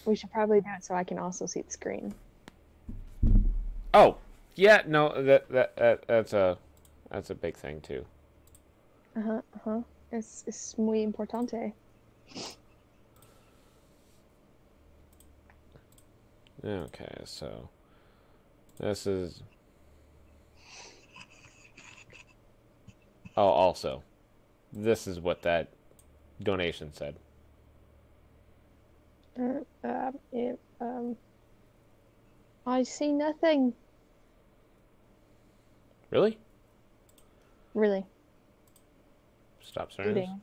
We should probably do it so I can also see the screen. Oh, yeah, no, that's a big thing too. Es muy importante. Okay, so this is. Oh, also, this is what that donation said. I see nothing. Really? Really. Stop sharing.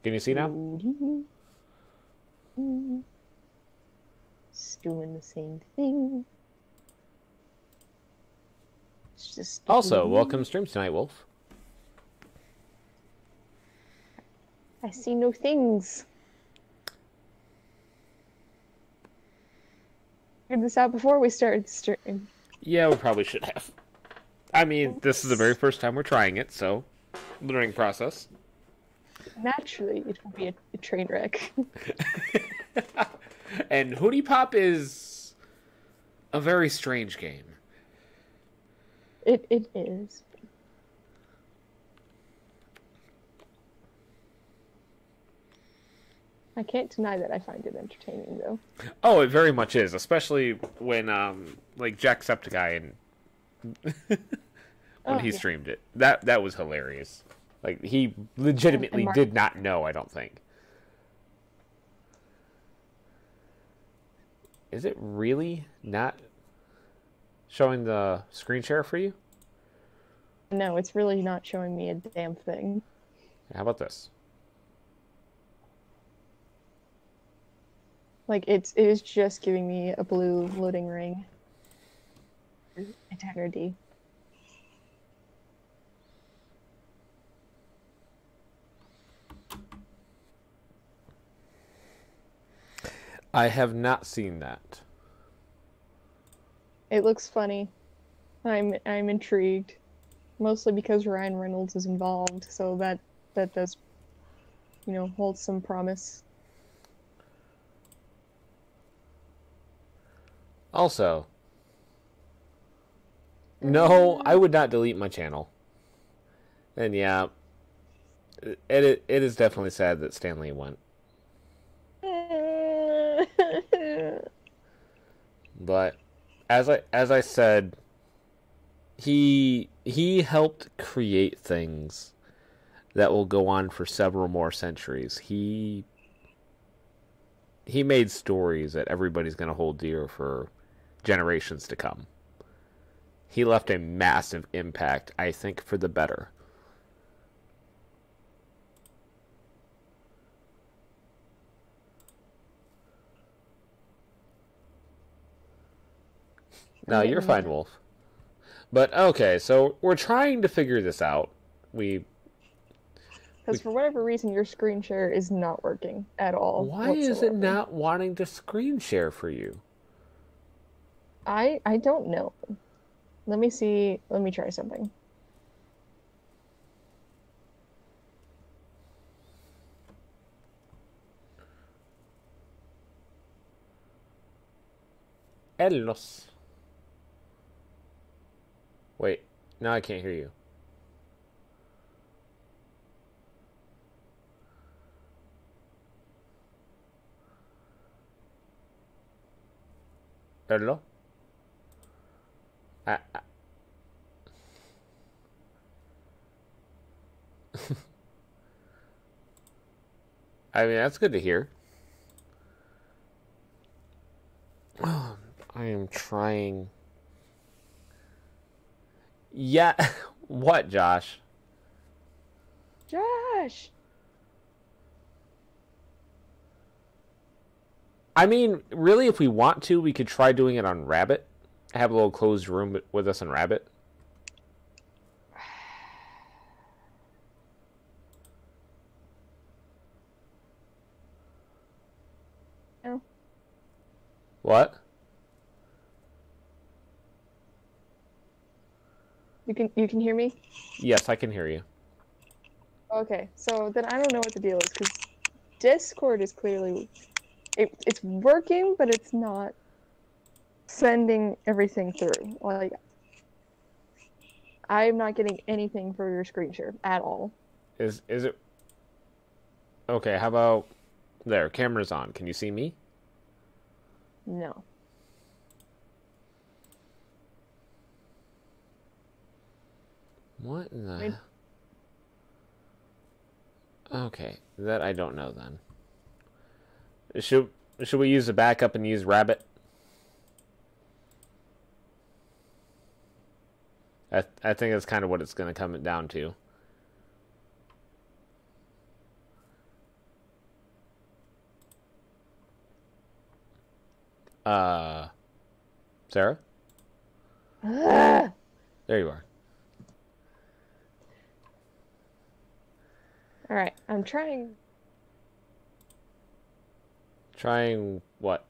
Can you see now? It's doing the same thing. It's just also, welcome to stream tonight, Wolf. I see no things. Figured this out before we started streaming. Yeah, we probably should have. I mean, this is the very first time we're trying it, so learning process. Naturally, it will be a train wreck. And Hootie Pop is a very strange game. It is. I can't deny that I find it entertaining, though. Oh, it very much is, especially when like Jacksepticeye when he streamed it. That was hilarious. Like, he legitimately did not know, I don't think. Is it really not showing the screen share for you? No, it's really not showing me a damn thing. How about this? Like, it is just giving me a blue loading ring. Eternity. I have not seen that. It looks funny. I'm intrigued. Mostly because Ryan Reynolds is involved, so that does, you know, hold some promise. Also, no, I would not delete my channel. And yeah, it is definitely sad that Stanley went. But as I said, he helped create things that will go on for several more centuries. He made stories that everybody's going to hold dear for generations to come. He left a massive impact, I think, for the better. No, you're fine, Wolf. But, okay, so we're trying to figure this out. Because for whatever reason, your screen share is not working at all. Why is it not wanting to screen share for you? I don't know. Let me see. Let me try something. Elos. Wait, now I can't hear you. Hello? I mean, that's good to hear. I am trying. Yeah, what, Josh? Josh! I mean, really, if we want to, we could try doing it on Rabbit. Have a little closed room with us on Rabbit. No. What? You can hear me? Yes, I can hear you. Okay, so then I don't know what the deal is, because Discord is clearly it's working, but it's not sending everything through. Like, I'm not getting anything for your screen share at all. Is it okay? How about there? Camera's on. Can you see me? No. What in the? Okay, that I don't know then. Should we use the backup and use Rabbit? I think that's kind of what it's going to come down to. Sarah? There you are. Alright, I'm trying. Trying what?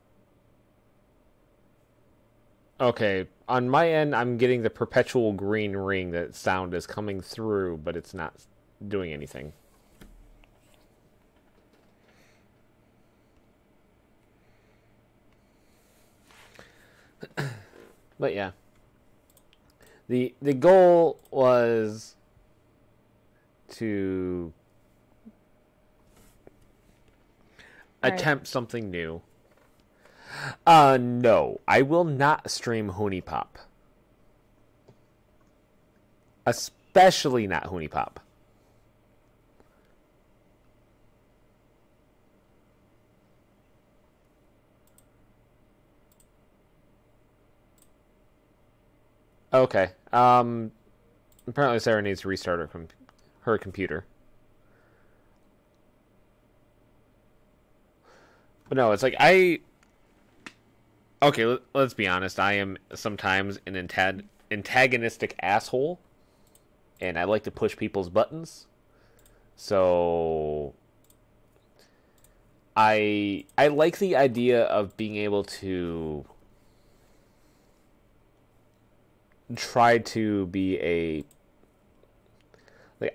Okay, on my end, I'm getting the perpetual green ring that sound is coming through, but it's not doing anything. But yeah. The goal was to attempt something new. No. I will not stream Hoonie Pop. Especially not Hoonie Pop. Okay. Apparently Sarah needs to restart her computer. But no, it's like okay, let's be honest. I am sometimes an antagonistic asshole, and I like to push people's buttons. So I like the idea of being able to try to be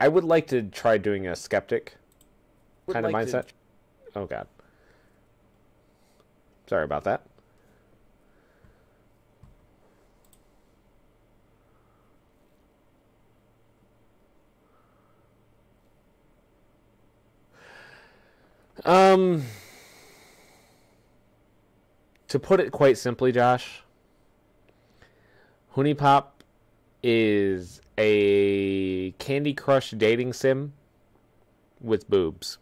I would like to try doing a skeptic kind of mindset. Oh god. Sorry about that. To put it quite simply, Josh, Hoonie Pop is a Candy Crush dating sim with boobs.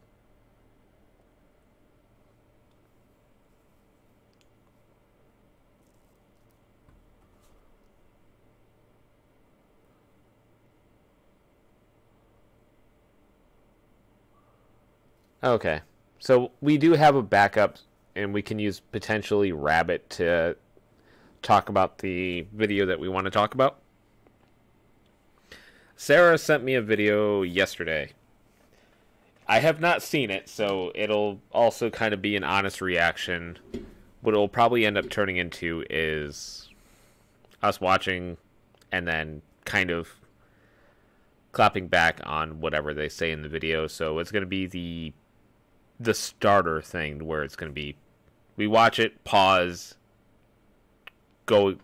Okay. So we do have a backup, and we can use potentially Rabbit to talk about the video that we want to talk about. Sarah sent me a video yesterday. I have not seen it, so it'll also kind of be an honest reaction. What it'll probably end up turning into is us watching and then kind of clapping back on whatever they say in the video. So it's going to be the starter thing where it's going to be we watch it, pause, go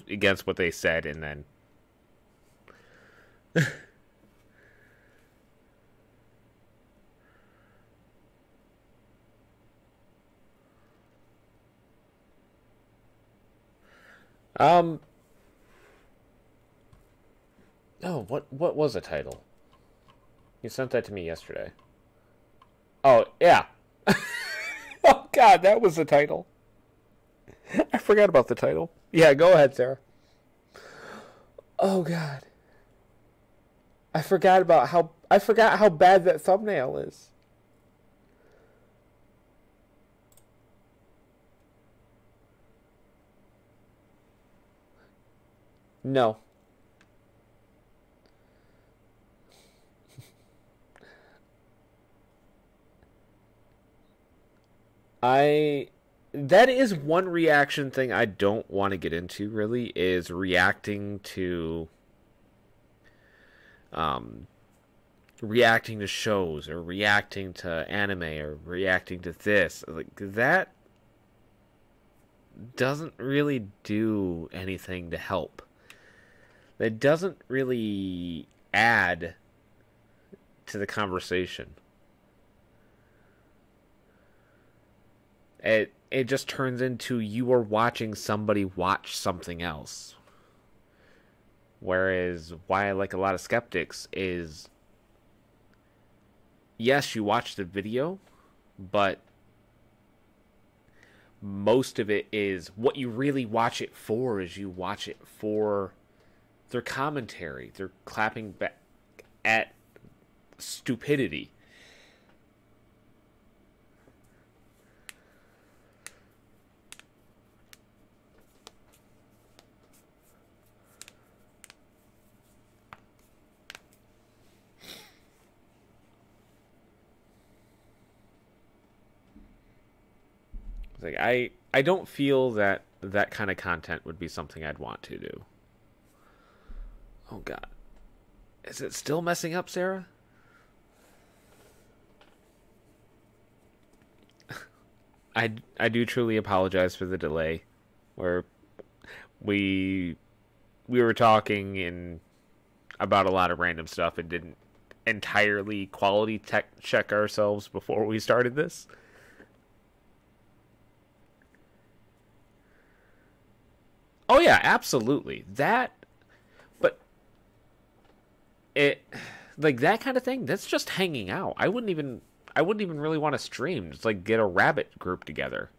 against what they said, and then oh, what was the title? You sent that to me yesterday. Oh, yeah. Oh, God, that was the title. I forgot about the title. Yeah, go ahead, Sarah. Oh, God. I forgot how bad that thumbnail is. No. That is one reaction thing I don't want to get into, really, is reacting to reacting to shows or reacting to anime or reacting to this. Like that doesn't really do anything to help. That doesn't really add to the conversation. It just turns into you are watching somebody watch something else. Whereas why I like a lot of skeptics is yes, you watch the video, but most of it is what you really watch it for is you watch it for their commentary. They're clapping back at stupidity. Like I don't feel that that kind of content would be something I'd want to do. Oh god. Is it still messing up, Sarah? I do truly apologize for the delay where we we were talking in about a lot of random stuff and didn't entirely quality tech check ourselves before we started this. Oh yeah, absolutely. That but it like that kind of thing, that's just hanging out. I wouldn't even really want to stream. Just like get a rabbit group together.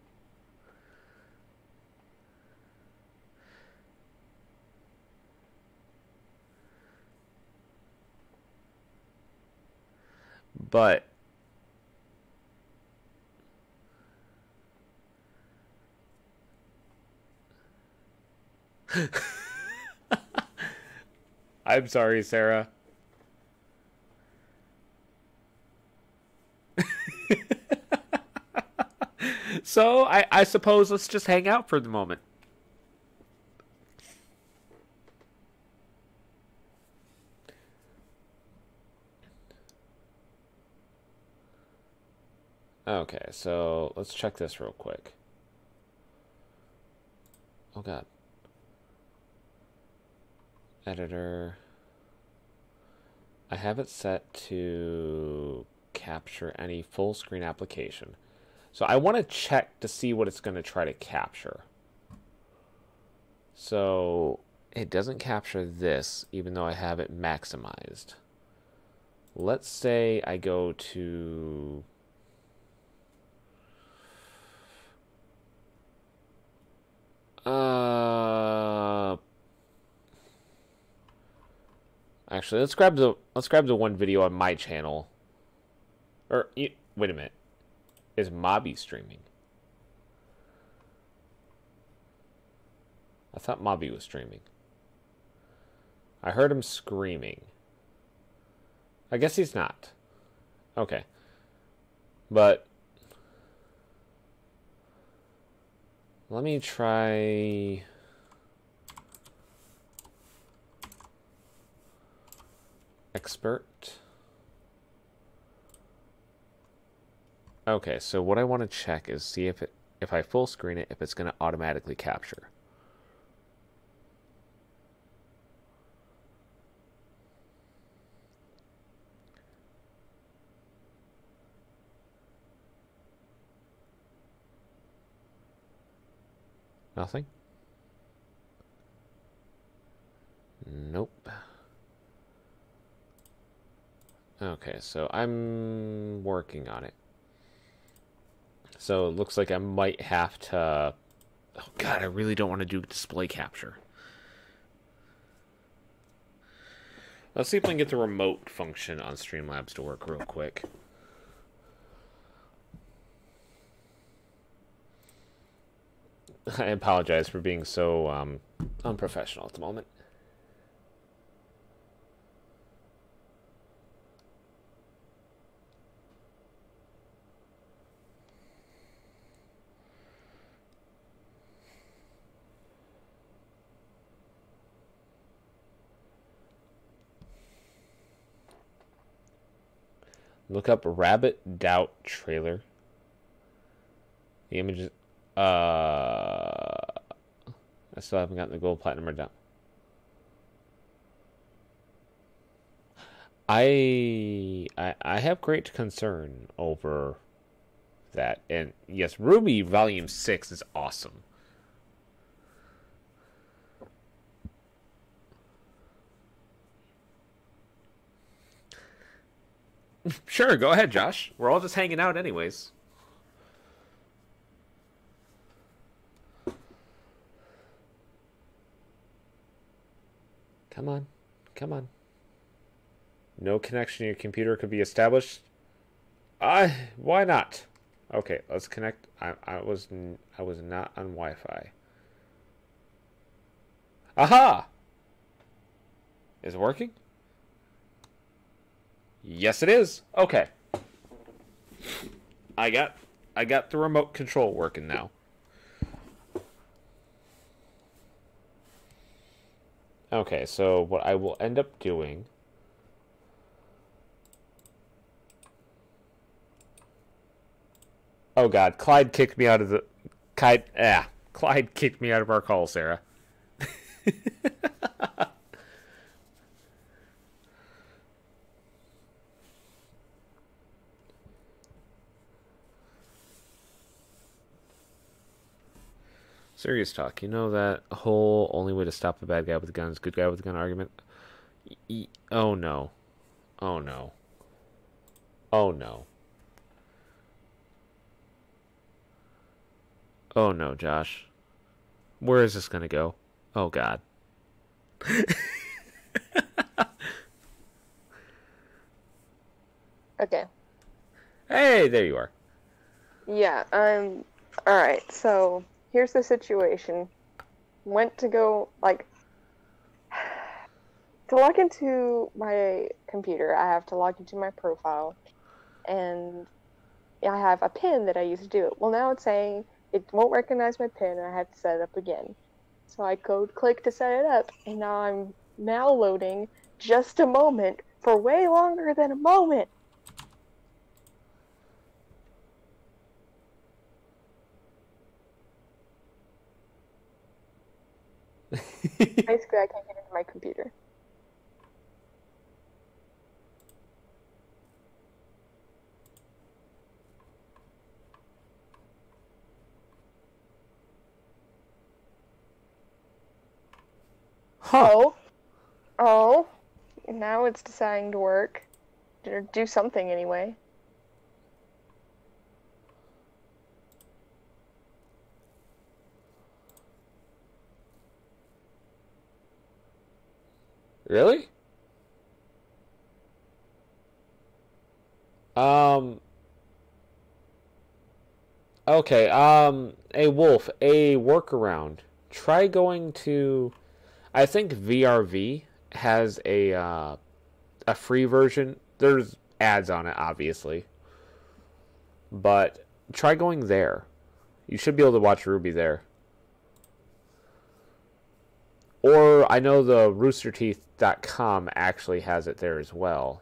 But I'm sorry, Sarah. So I suppose let's just hang out for the moment. Okay, so let's check this real quick. Oh god. Editor. I have it set to capture any full screen application. So I want to check to see what it's going to try to capture. So it doesn't capture this, even though I have it maximized. Let's say I go to... Actually, let's grab the one video on my channel. Or wait a minute. Is Mobby streaming? I thought Mobby was streaming. I heard him screaming. I guess he's not. Okay. But let me try expert. Okay, so what I want to check is see if I full screen it, if it's going to automatically capture. Nothing? Nope. Okay, so I'm working on it. So it looks like I might have to... Oh god, I really don't want to do display capture. Let's see if I can get the remote function on Streamlabs to work real quick. I apologize for being so unprofessional at the moment. Look up Rabbit Doubt trailer. The images. I still haven't gotten the gold, platinum, or down. I have great concern over that, and yes, Ruby Volume 6 is awesome. Sure, go ahead, Josh. We're all just hanging out, anyways. Come on, come on. No connection to your computer could be established. Why not? Okay, let's connect. I was not on Wi-Fi. Aha! Is it working? Yes, it is. Okay. I got the remote control working now. Okay, so what I will end up doing. Oh God, Clyde kicked me out of the. Clyde kicked me out of our call, Sarah. Serious talk. You know that whole only way to stop a bad guy with a gun is good guy with a gun argument? Oh no. Oh no. Oh no. Oh no, Josh. Where is this gonna go? Oh God. Okay. Hey, there you are. Yeah, alright, so here's the situation. Went to go, like, to log into my computer, I have to log into my profile, and I have a PIN that I use to do it. Well, now it's saying it won't recognize my PIN, and I have to set it up again. So I click to set it up, and now I'm now loading just a moment for way longer than a moment. Basically, I can't get into my computer. Huh. Oh, now it's deciding to work. Or do something anyway. Really? Um. Okay. Hey Wolf, a workaround. Try going to. I think VRV has a free version. There's ads on it, obviously, but try going there. You should be able to watch Ruby there. Or I know the roosterteeth.com actually has it there as well.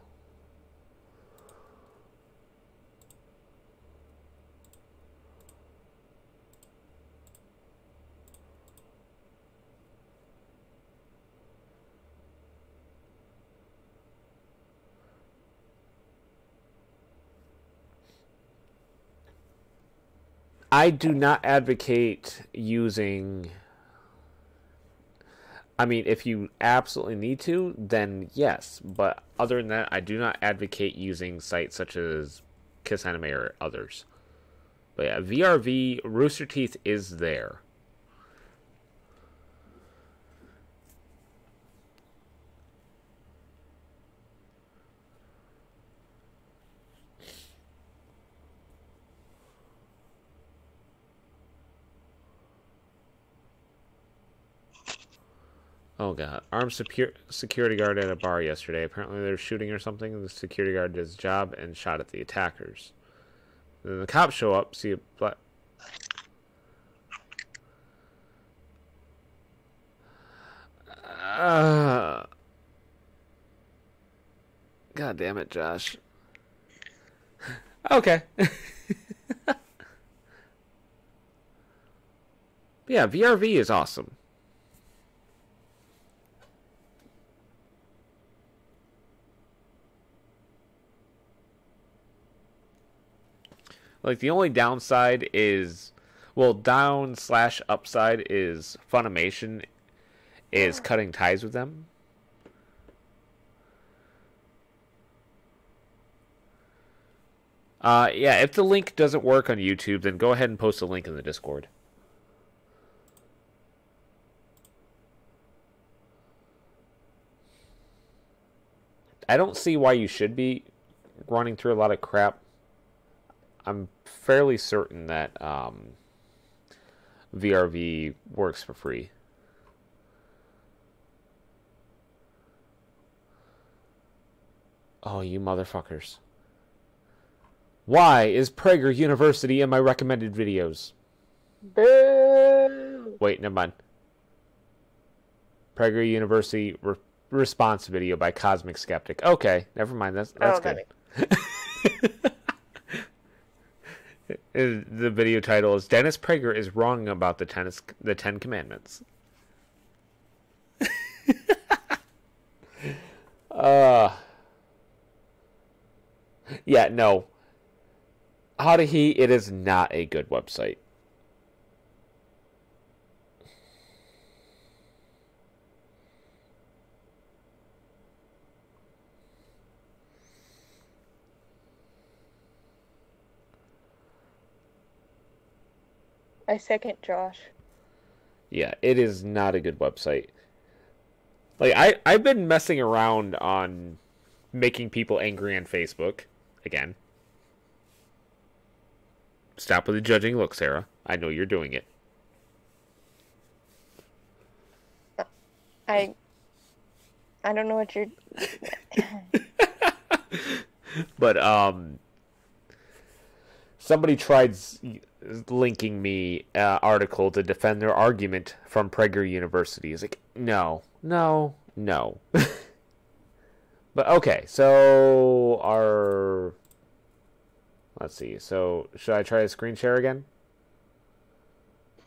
I do not advocate using. I mean, if you absolutely need to, then yes. But other than that, I do not advocate using sites such as Kiss Anime or others. But yeah, VRV, Rooster Teeth is there. Oh god. Armed security guard at a bar yesterday. Apparently they were shooting or something. The security guard did his job and shot at the attackers. Then the cops show up, see a black... God damn it, Josh. Okay. Yeah, VRV is awesome. Like, the only downside is, well, down slash upside is Funimation is cutting ties with them. Yeah, if the link doesn't work on YouTube, then go ahead and post a link in the Discord. I don't see why you should be running through a lot of crap. I'm fairly certain that VRV works for free. Oh, you motherfuckers. Why is Prager University in my recommended videos? Boo! Wait, never mind. Prager University response video by Cosmic Skeptic. Okay, never mind. That's good. The video title is Dennis Prager is wrong about the Ten Commandments. Yeah, no. How to He, it is not a good website. I second Josh. Yeah, it is not a good website. Like, I've been messing around on making people angry on Facebook. Again. Stop with the judging look, Sarah. I know you're doing it. I don't know what you're... But, somebody tried linking me an article to defend their argument from Prager University. It's like, no. But, okay, so let's see. So, should I try to screen share again?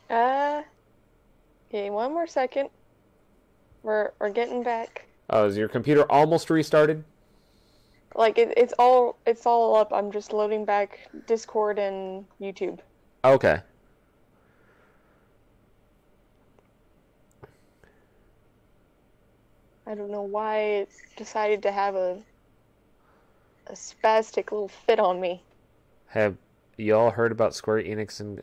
Okay, one more second. We're getting back. Oh, is your computer almost restarted? Like it's all up. I'm just loading back Discord and YouTube. Okay. I don't know why it decided to have a spastic little fit on me. Have y'all heard about Square Enix and...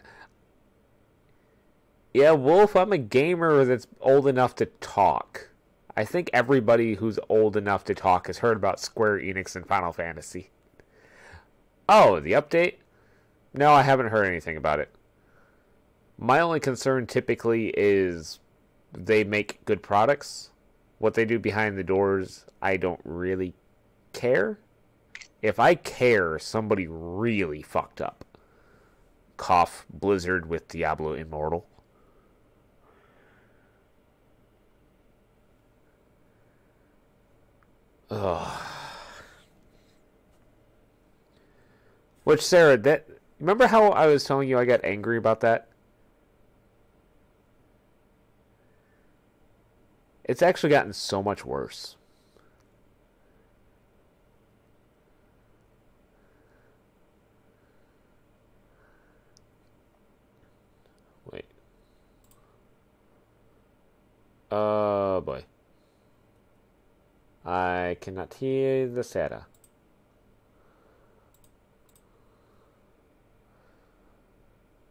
Yeah, Wolf, I'm a gamer that's old enough to talk. I think everybody who's old enough to talk has heard about Square Enix and Final Fantasy. Oh, the update? No, I haven't heard anything about it. My only concern typically is they make good products. What they do behind the doors, I don't really care. If I care, somebody really fucked up. Cough Blizzard with Diablo Immortal. Ugh. Which, Sarah, remember how I was telling you I got angry about that? It's actually gotten so much worse. Wait. Oh, boy. I cannot hear the Sarah.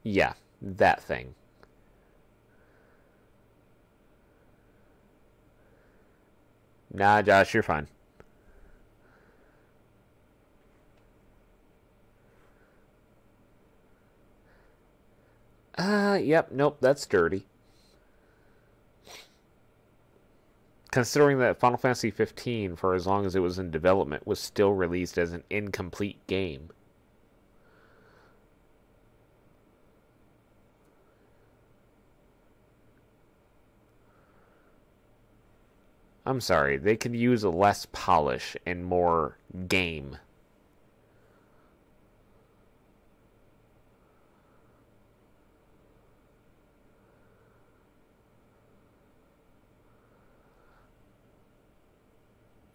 Yeah, that thing. Nah, Josh, you're fine. Yep, nope, that's dirty. Considering that Final Fantasy 15, for as long as it was in development, was still released as an incomplete game. I'm sorry, they could use less polish and more game.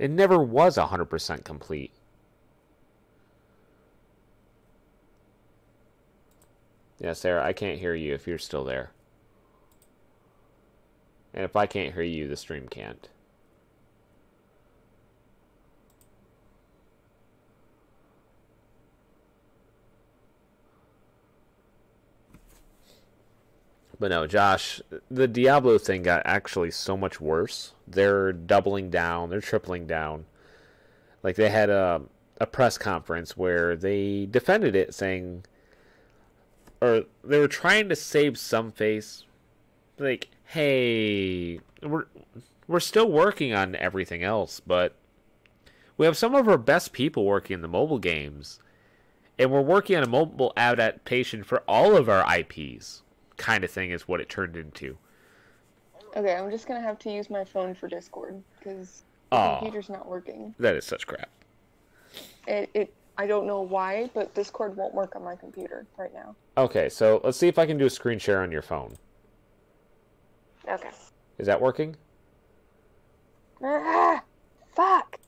It never was 100% complete. Yeah, Sarah, I can't hear you if you're still there. And if I can't hear you, the stream can't. But no, Josh, the Diablo thing got actually so much worse. They're doubling down, they're tripling down. Like, they had a press conference where they defended it, saying, or they were trying to save some face. Like, hey, we're still working on everything else, but we have some of our best people working in the mobile games, and we're working on a mobile adaptation for all of our IPs. Kind of thing is what it turned into. Okay, I'm just gonna have to use my phone for Discord because the computer's not working. That is such crap. I don't know why, but Discord won't work on my computer right now. Okay, so let's see if I can do a screen share on your phone. Okay. Is that working? Ah, fuck!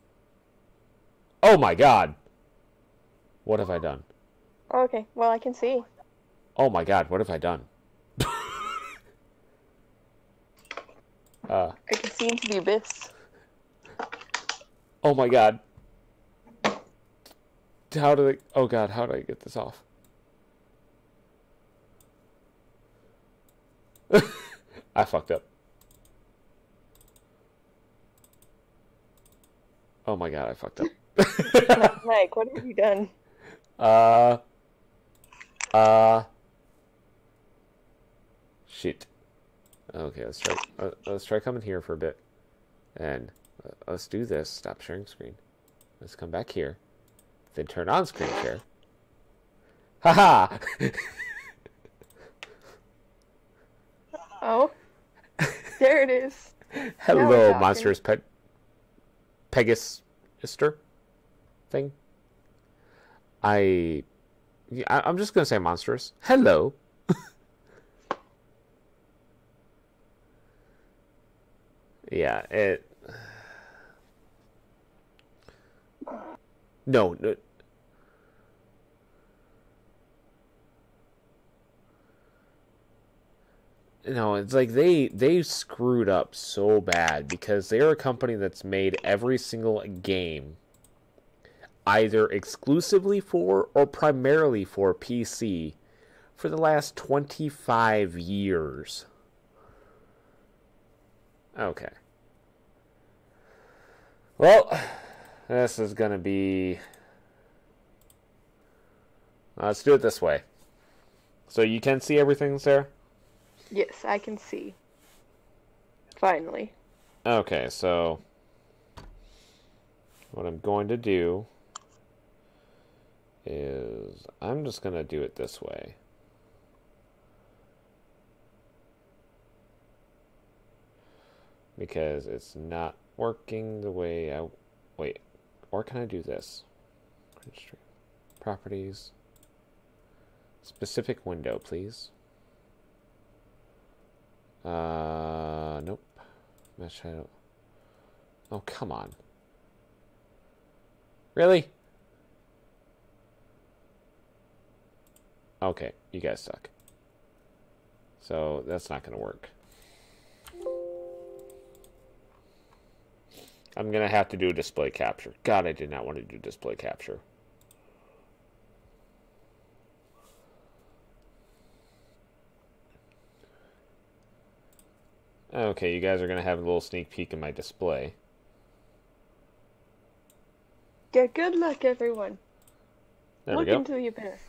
Oh my god! What have I done? Okay, well, I can see. Oh my god, what have I done? I can see into the abyss. Oh my god. How do I... Oh god, how do I get this off? I fucked up. Oh my god, I fucked up. Mike, what have you done? Shit. Okay, let's try coming here for a bit. And let's do this. Stop sharing screen. Let's come back here. Then turn on screen share. Haha! Oh. There it is. Hello, monstrous Pegaster thing. I'm just gonna say monstrous. Hello. Yeah, it. No. No, it's like they screwed up so bad because they're a company that's made every single game either exclusively for or primarily for PC for the last 25 years. Okay. Well, this is going to be... Let's do it this way. So you can see everything, Sarah? Yes, I can see. Finally. Okay, so what I'm going to do is I'm just going to do it this way. Because it's not working the way I... Wait, or can I do this? Properties. Specific window, please. Nope. Mesh shadow. Oh, come on. Really? Okay, you guys suck. So, that's not going to work. I'm going to have to do a display capture. God, I did not want to do display capture. Okay, you guys are going to have a little sneak peek in my display. Get good luck, everyone. There Look we go. into the abyss.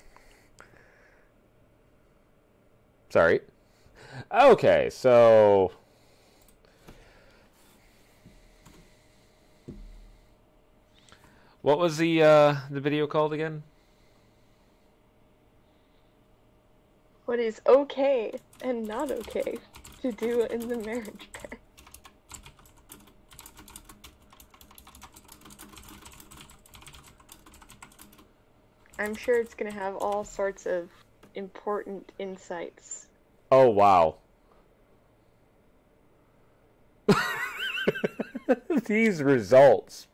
Sorry. Okay, so... What was the video called again? What is okay and not okay to do in the marriage bed? I'm sure it's gonna have all sorts of important insights. Oh, wow. These results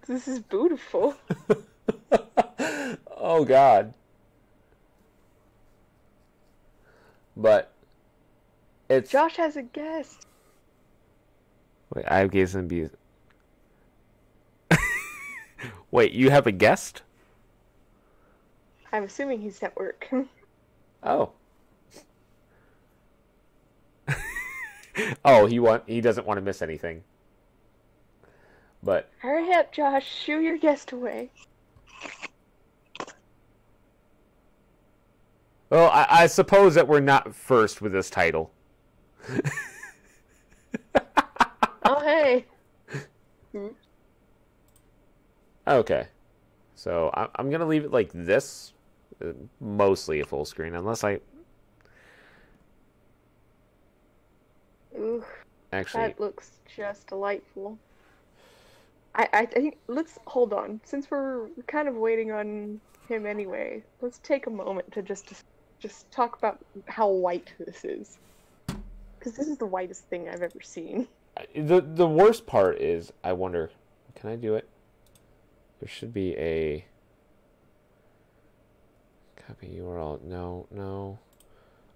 This is beautiful. Oh God. But it's Josh has a guest. wait, I gave some be. Wait, you have a guest? I'm assuming he's at work. Oh. Oh, he doesn't want to miss anything. But Hurry up, Josh. Shoo your guest away. well, I suppose that we're not first with this title. Oh, hey. Okay. So I'm going to leave it like this. Mostly a full screen, unless I... Ooh, Actually... that looks just delightful. I think, let's hold on. Since we're kind of waiting on him anyway, let's take a moment to just talk about how white this is. Because this is the whitest thing I've ever seen. The worst part is, I wonder, can I do it? There should be a... Copy URL. No.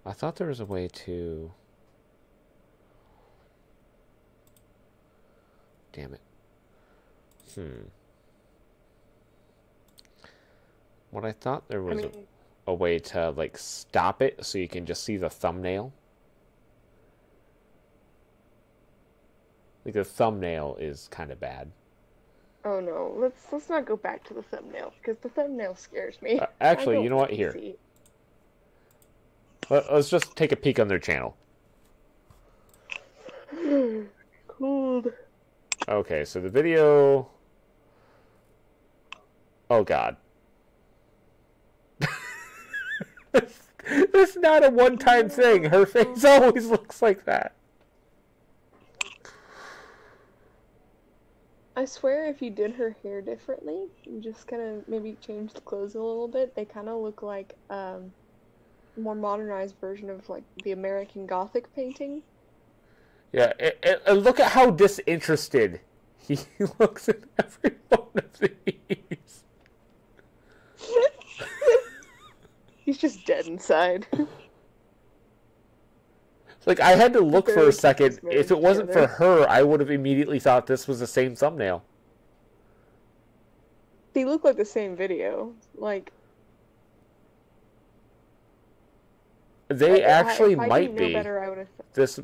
I thought there was a way to... Damn it. What I thought there was a way to, like, stop it so you can just see the thumbnail. Like, the thumbnail is kind of bad. Oh no, let's not go back to the thumbnail, because the thumbnail scares me. Actually, you know what? Here. Let's just take a peek on their channel. Cool. Okay, so the video... Oh, God. It's not a one-time thing. Her face always looks like that. I swear if you did her hair differently, and just kind of maybe change the clothes a little bit, they kind of look like a more modernized version of like the American Gothic painting. Yeah, and look at how disinterested he looks in every one of these. He's just dead inside. Like, I had to look for a second. If it wasn't for her, I would have immediately thought this was the same thumbnail. They look like the same video. Like... They actually might be. Better, This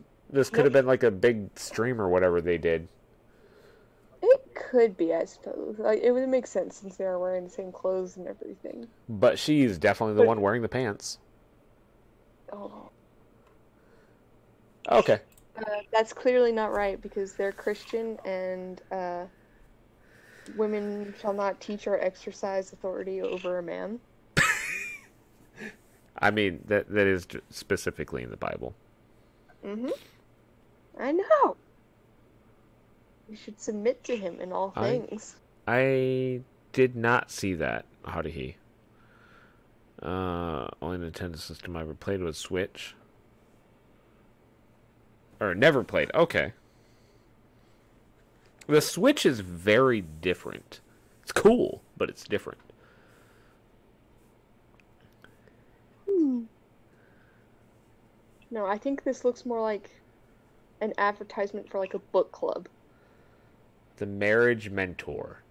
could have been like a big stream or whatever they did. It could be, I suppose. Like, it would make sense since they are wearing the same clothes and everything. But she's definitely the one wearing the pants. Oh. Okay. That's clearly not right because they're Christian and women shall not teach or exercise authority over a man. I mean, that is specifically in the Bible. Mm-hmm. I know. You should submit to him in all things. I did not see that. How did he? Only Nintendo system I ever played was Switch. Or never played. Okay. The Switch is very different. It's cool, but it's different. No, I think this looks more like an advertisement for like a book club. The Marriage Mentor.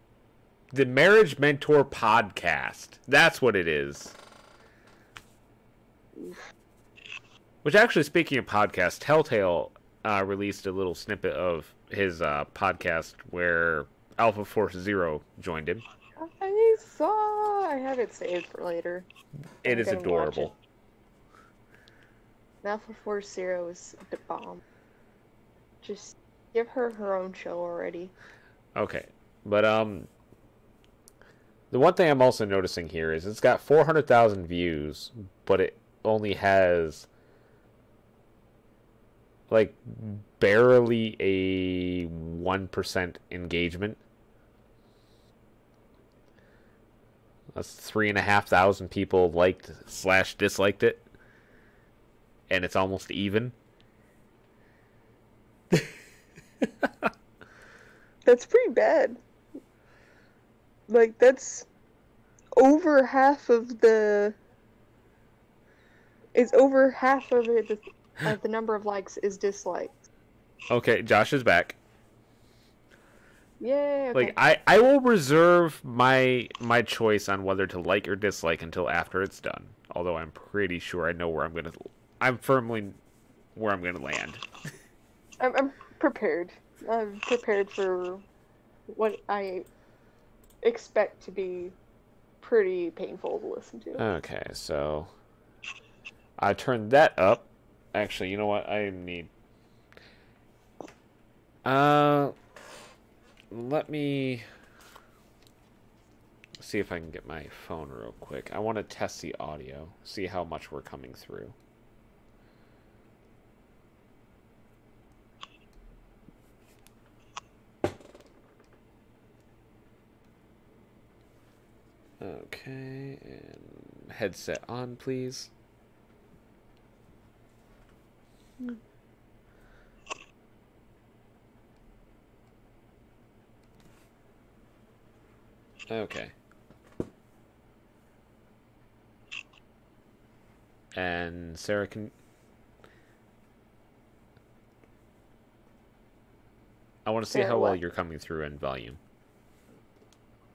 The Marriage Mentor podcast. That's what it is. Which actually, speaking of podcasts, Telltale released a little snippet of his podcast where Alpha Force Zero joined him. I saw. I have it saved for later. It is adorable. Alpha Force Zero is the bomb. Just give her her own show already. Okay, but the one thing I'm also noticing here is it's got 400,000 views, but it only has like barely a 1% engagement. That's 3,500 people liked / disliked it, and it's almost even. That's pretty bad. Like, that's over half of the... It's over half of it, of the number of likes is dislikes. Okay, Josh is back. Yay, okay. Like, I will reserve my choice on whether to like or dislike until after it's done. Although I'm pretty sure I know where I'm firmly where I'm gonna land. I'm prepared. I'm prepared for what I expect to be pretty painful to listen to. Okay, so I turned that up. Actually, you know what? I need. Let me see if I can get my phone real quick. I want to test the audio, see how much we're coming through. Okay, and headset on, please. Okay. And Sarah can... I want to see Sarah, how well what? you're coming through in volume.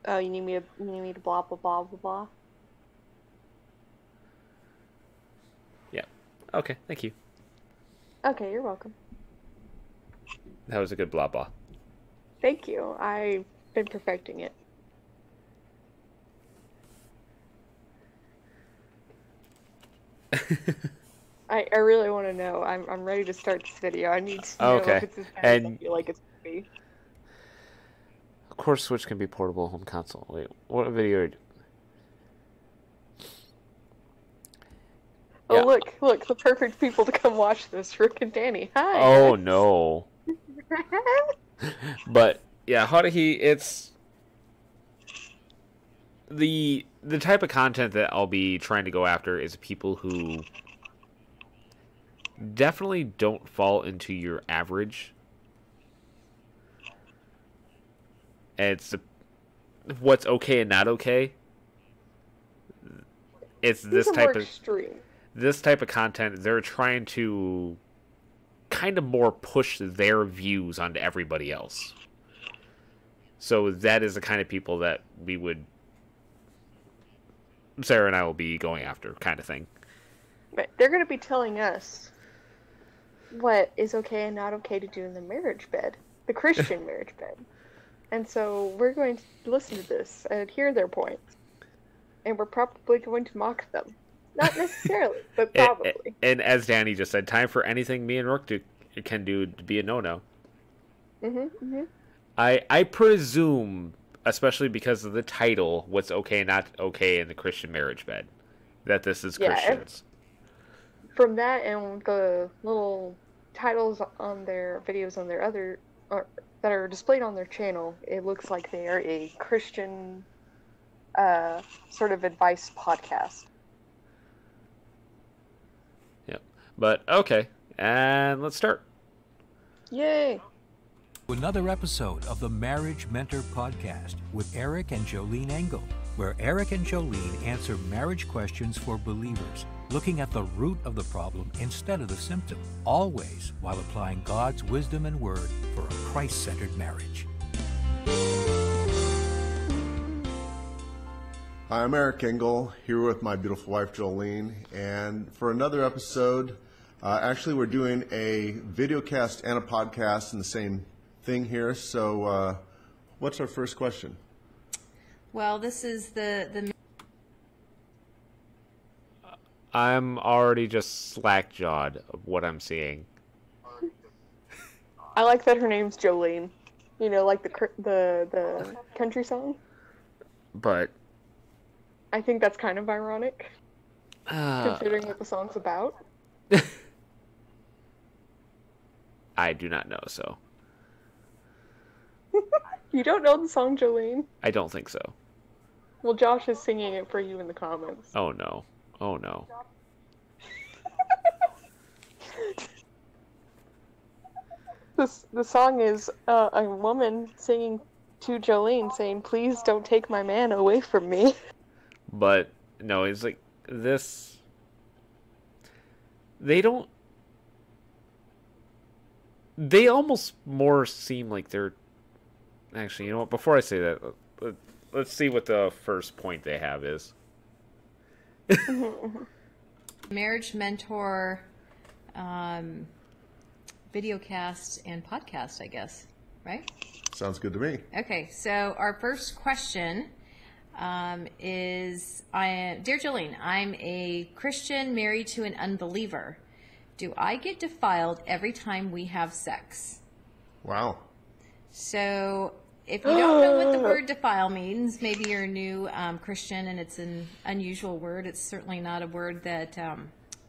Oh, you need me to blah blah blah blah blah? Yeah. Okay, thank you. Okay, you're welcome. That was a good blah blah. Thank you. I've been perfecting it. I really want to know. I'm ready to start this video. I need to know Okay. if it's as bad as I feel like it's gonna be. Of course, Switch can be portable home console. Wait, what video are you doing? Oh, Yeah. look, the perfect people to come watch this. Rick and Danny. Hi. Oh, guys. no. But, yeah, Haruhi, it's... The type of content that I'll be trying to go after is people who definitely don't fall into your average. It's what's okay and not okay. It's this type of extreme. This type of content. They're trying to kind of more push their views onto everybody else. So that is the kind of people that Sarah and I will be going after, kind of thing. Right. They're going to be telling us what is okay and not okay to do in the marriage bed, the Christian marriage bed. And so we're going to listen to this and hear their points. And we're probably going to mock them. Not necessarily, but probably. And as Danny just said, time for anything me and Rook can do to be a no-no. I presume, especially because of the title, what's okay and not okay in the Christian marriage bed, that this is Christians. From that and the little titles on their videos on their other that are displayed on their channel, it looks like they are a Christian sort of advice podcast. Yep. But okay, and let's start. Yay! Another episode of the Marriage Mentor Podcast with Eric and Jolene Engel, where Eric and Jolene answer marriage questions for believers, looking at the root of the problem instead of the symptom, always while applying God's wisdom and word for a Christ-centered marriage. Hi, I'm Eric Engel, here with my beautiful wife Jolene, and for another episode, actually we're doing a video cast and a podcast in the same thing here. So what's our first question? Well, this is the I'm already just slack-jawed of what I'm seeing. I like that her name's Jolene. You know, like the country song. But I think that's kind of ironic, considering what the song's about. I do not know, so. You don't know the song, Jolene? I don't think so. Well, Josh is singing it for you in the comments. Oh no. Oh no. The song is a woman singing to Jolene saying, "Please don't take my man away from me." But no, it's like this. They don't. They almost more seem like they're. Actually, you know what? Before I say that, let's see what the first point they have is. Marriage Mentor, videocast and podcast, I guess, right? Sounds good to me. Okay, so our first question is, Dear Jolene, I'm a Christian married to an unbeliever. Do I get defiled every time we have sex? Wow. So if you don't know what the word defile means, maybe you're a new Christian and it's an unusual word. It's certainly not a word that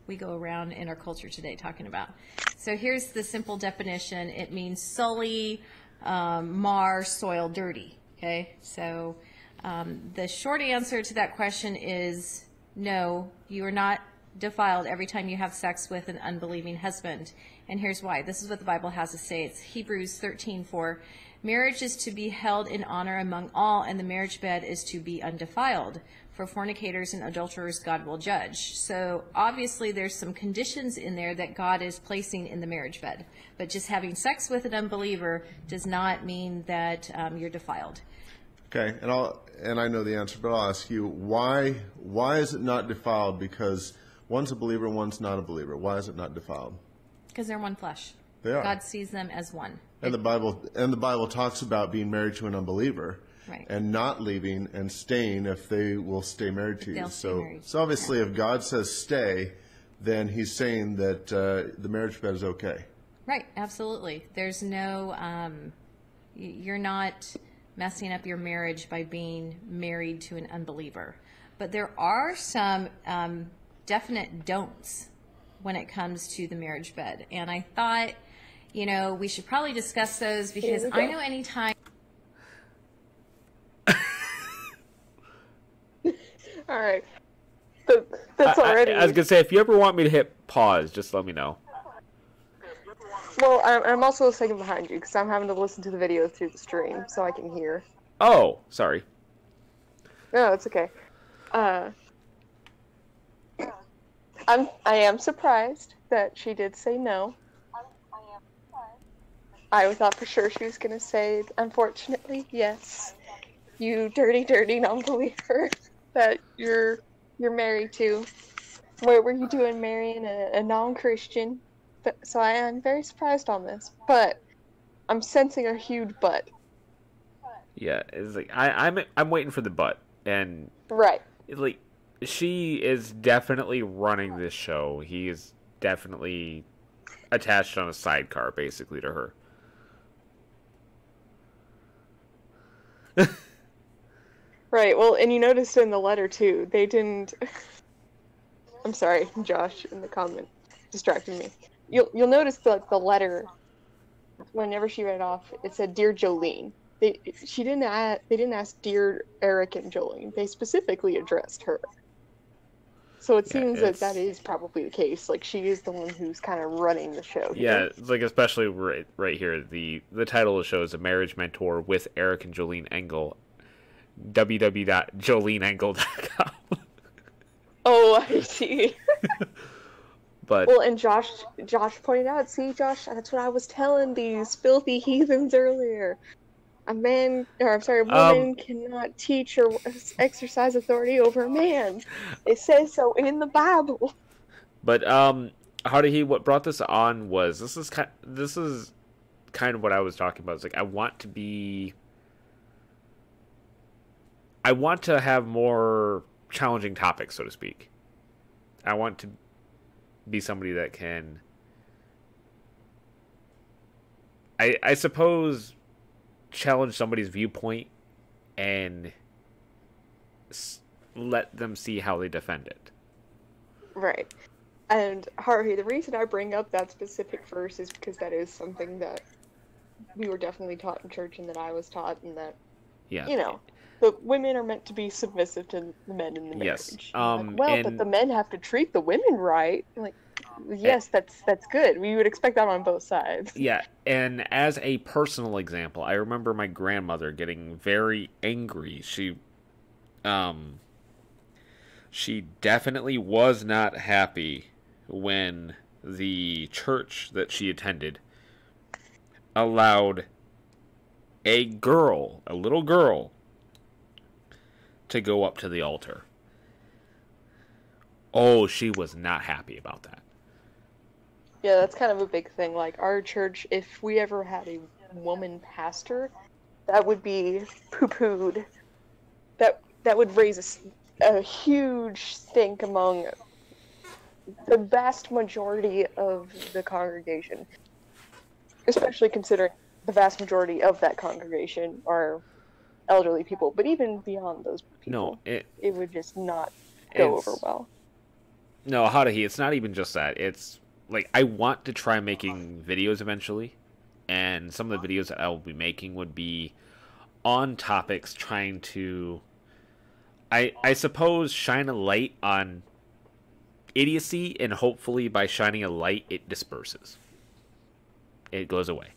we go around in our culture today talking about. So here's the simple definition. It means sully, mar, soil, dirty. Okay, so the short answer to that question is no, you are not defiled every time you have sex with an unbelieving husband. And here's why. This is what the Bible has to say. It's Hebrews 13:4. Marriage is to be held in honor among all, and the marriage bed is to be undefiled. For fornicators and adulterers, God will judge. So obviously there's some conditions in there that God is placing in the marriage bed. But just having sex with an unbeliever does not mean that you're defiled. Okay, and I know the answer, but I'll ask you, why is it not defiled? Because one's a believer, one's not a believer. Why is it not defiled? Because they're one flesh. They are. God sees them as one. And the Bible talks about being married to an unbeliever, right, and not leaving and staying if they will stay married to you. So obviously, if God says stay, then He's saying that the marriage bed is okay. Right, absolutely. There's no, you're not messing up your marriage by being married to an unbeliever. But there are some definite don'ts when it comes to the marriage bed. And I thought, we should probably discuss those because I know anytime. All right. That's already. I was going to say, if you ever want me to hit pause, just let me know. Well, I'm also a second behind you because I'm having to listen to the video through the stream so I can hear. Oh, sorry. No, it's okay. I am surprised that she did say no. I thought for sure she was going to say, unfortunately, yes. You dirty, dirty non-believer that you're married to. What were you doing marrying a non-Christian? So I am very surprised on this, but I'm sensing a huge but. Yeah, it's like I'm waiting for the but, and right. Like she is definitely running this show. He is definitely attached on a sidecar, basically, to her. Right. Well, and you noticed in the letter too, they didn't. I'm sorry, Josh, in the comment, distracting me. You'll notice that the letter, whenever she read it off, it said "Dear Jolene." They didn't ask "Dear Eric and Jolene." They specifically addressed her. So it seems that is probably the case. Like she is the one who's kind of running the show. Yeah, like especially right here, the title of the show is "A Marriage Mentor with Eric and Jolene Engel." www.joleneengel.com. Oh, I see. But well, and Josh pointed out, see, Josh, that's what I was telling these filthy heathens earlier. A woman cannot teach or exercise authority over a man. It says so in the Bible. But what brought this on was this is kind of what I was talking about. It's like I want to have more challenging topics, so to speak. I want to be somebody that can, I suppose, challenge somebody's viewpoint and let them see how they defend it. Right. And Harvey, the reason I bring up that specific verse is because that is something that we were definitely taught in church and that I was taught, and that, the women are meant to be submissive to the men in the marriage. Yes. But the men have to treat the women right. Like, Yes, that's good. We would expect that on both sides. Yeah, and as a personal example, I remember my grandmother getting very angry. She definitely was not happy when the church that she attended allowed a little girl, to go up to the altar. Oh, she was not happy about that. Yeah, that's kind of a big thing. Like, our church, if we ever had a woman pastor, that would be poo-pooed. That would raise a huge stink among the vast majority of the congregation. Especially considering the vast majority of that congregation are elderly people. But even beyond those people, it would just not go over well. No, Hadahi, it's not even just that. It's like, I want to try making videos eventually, and some of the videos that I will be making would be on topics trying to, I suppose, shine a light on idiocy, and hopefully by shining a light, it disperses. It goes away.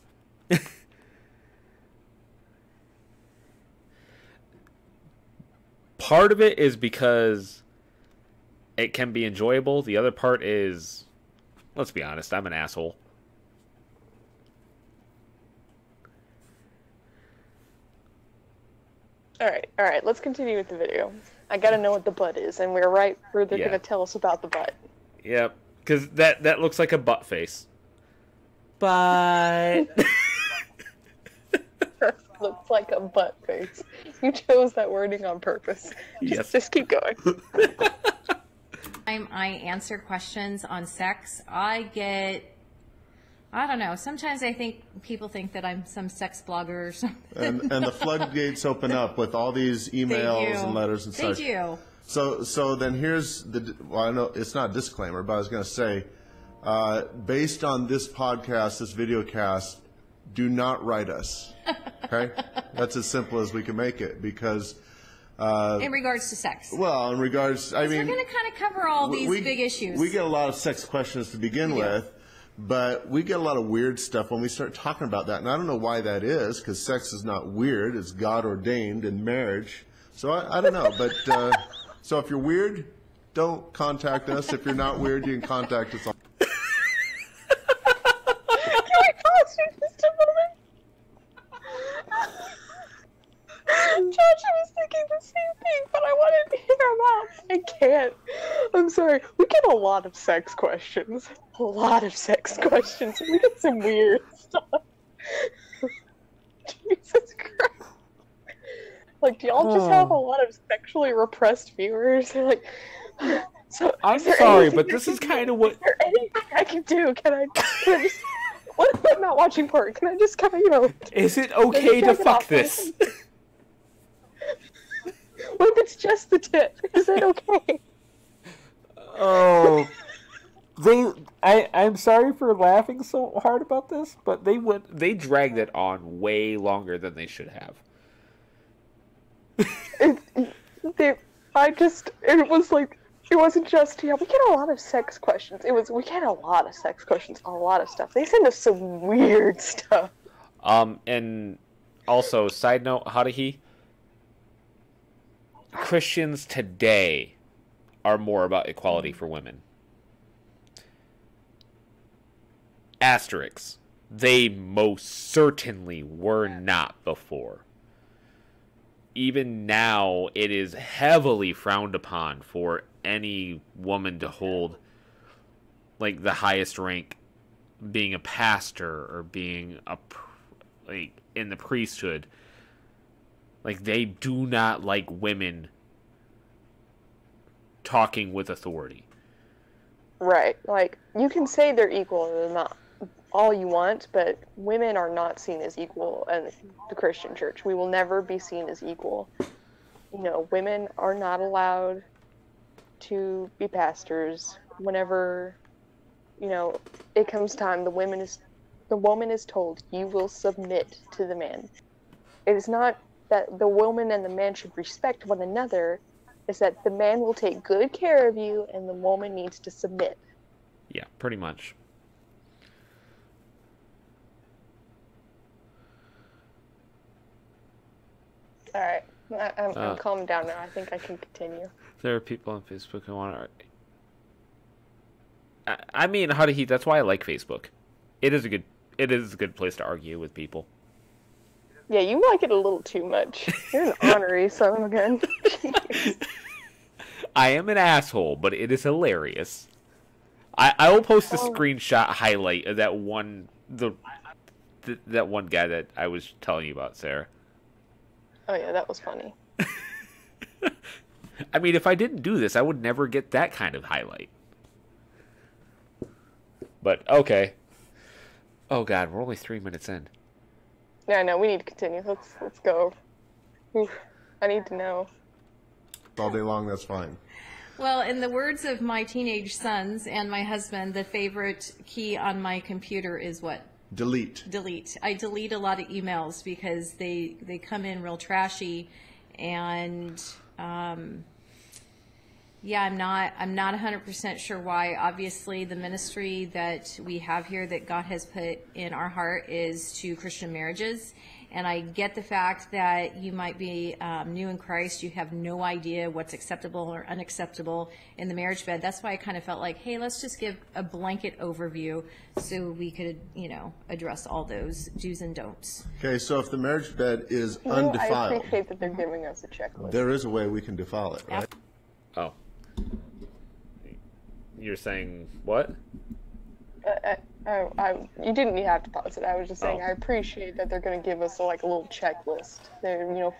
Part of it is because it can be enjoyable. The other part is, let's be honest, I'm an asshole. Alright, let's continue with the video. I gotta know what the butt is, and we're right where they're gonna tell us about the butt. Yep, because that looks like a butt face. But Looks like a butt face. You chose that wording on purpose. Just keep going. I answer questions on sex, I don't know, sometimes I think people think that I'm some sex blogger or something. And the floodgates open up with all these emails and letters and such. They do. So then here's I know it's not a disclaimer, but I was going to say, based on this podcast, this video cast, do not write us. Okay? That's as simple as we can make it, because in regards to sex. Well, in regards, I mean, we're going to kind of cover all these big issues. We get a lot of sex questions to begin with, but we get a lot of weird stuff when we start talking about that. And I don't know why that is, because sex is not weird. It's God ordained in marriage. So I don't know. But so if you're weird, don't contact us. If you're not weird, you can contact us on. Josh, I was thinking the same thing, but I wanted to hear him out. I can't. I'm sorry. We get a lot of sex questions. A lot of sex questions. We get some weird stuff. Jesus Christ. Like, do y'all just have a lot of sexually repressed viewers? Like, so I'm sorry, but this is kind of what... Is there anything I can do? Can I just... What if I'm not watching porn? Can I just kind of, Is it okay to fuck this? What if it's just the tip? Is it okay? Oh, I'm sorry for laughing so hard about this, but they dragged it on way longer than they should have. It wasn't just, we get a lot of sex questions. We get a lot of sex questions, a lot of stuff. They send us some weird stuff. And also, side note, Hadahi, Christians today are more about equality for women. Asterix. They most certainly were not before. Even now, it is heavily frowned upon for any woman to hold, like, the highest rank, being a pastor or being in the priesthood. Like, they do not like women talking with authority. Right. Like, you can say they're equal or not all you want, but women are not seen as equal in the Christian church. We will never be seen as equal. Women are not allowed to be pastors. Whenever, it comes time, the woman is told, you will submit to the man. It is not that the woman and the man should respect one another, is that the man will take good care of you and the woman needs to submit. Yeah, pretty much. All right, I'm calming down now. I think I can continue. There are people on Facebook who want to. I mean, how to heat. That's why I like Facebook. It is a good place to argue with people. Yeah, you like it a little too much. You're an honorary son of a gun. I am an asshole, but it is hilarious. I will post a screenshot highlight of that one that one guy that I was telling you about, Sarah. Oh yeah, that was funny. I mean, if I didn't do this, I would never get that kind of highlight. But okay. Oh God, we're only 3 minutes in. Yeah, no, we need to continue. Let's go. Oof, I need to know. All day long, that's fine. Well, in the words of my teenage sons and my husband, the favorite key on my computer is what? Delete. Delete. I delete a lot of emails because they come in real trashy, and yeah, I'm not 100% sure why. Obviously, the ministry that we have here that God has put in our heart is to Christian marriages. And I get the fact that you might be new in Christ. You have no idea what's acceptable or unacceptable in the marriage bed. That's why I kind of felt like, hey, let's just give a blanket overview so we could, address all those do's and don'ts. Okay, so if the marriage bed is undefiled, I appreciate that they're giving us a checklist. there is a way we can defile it, right? Oh. You're saying what? You didn't have to pause it. I was just saying Oh. I appreciate that they're going to give us a little checklist. They're,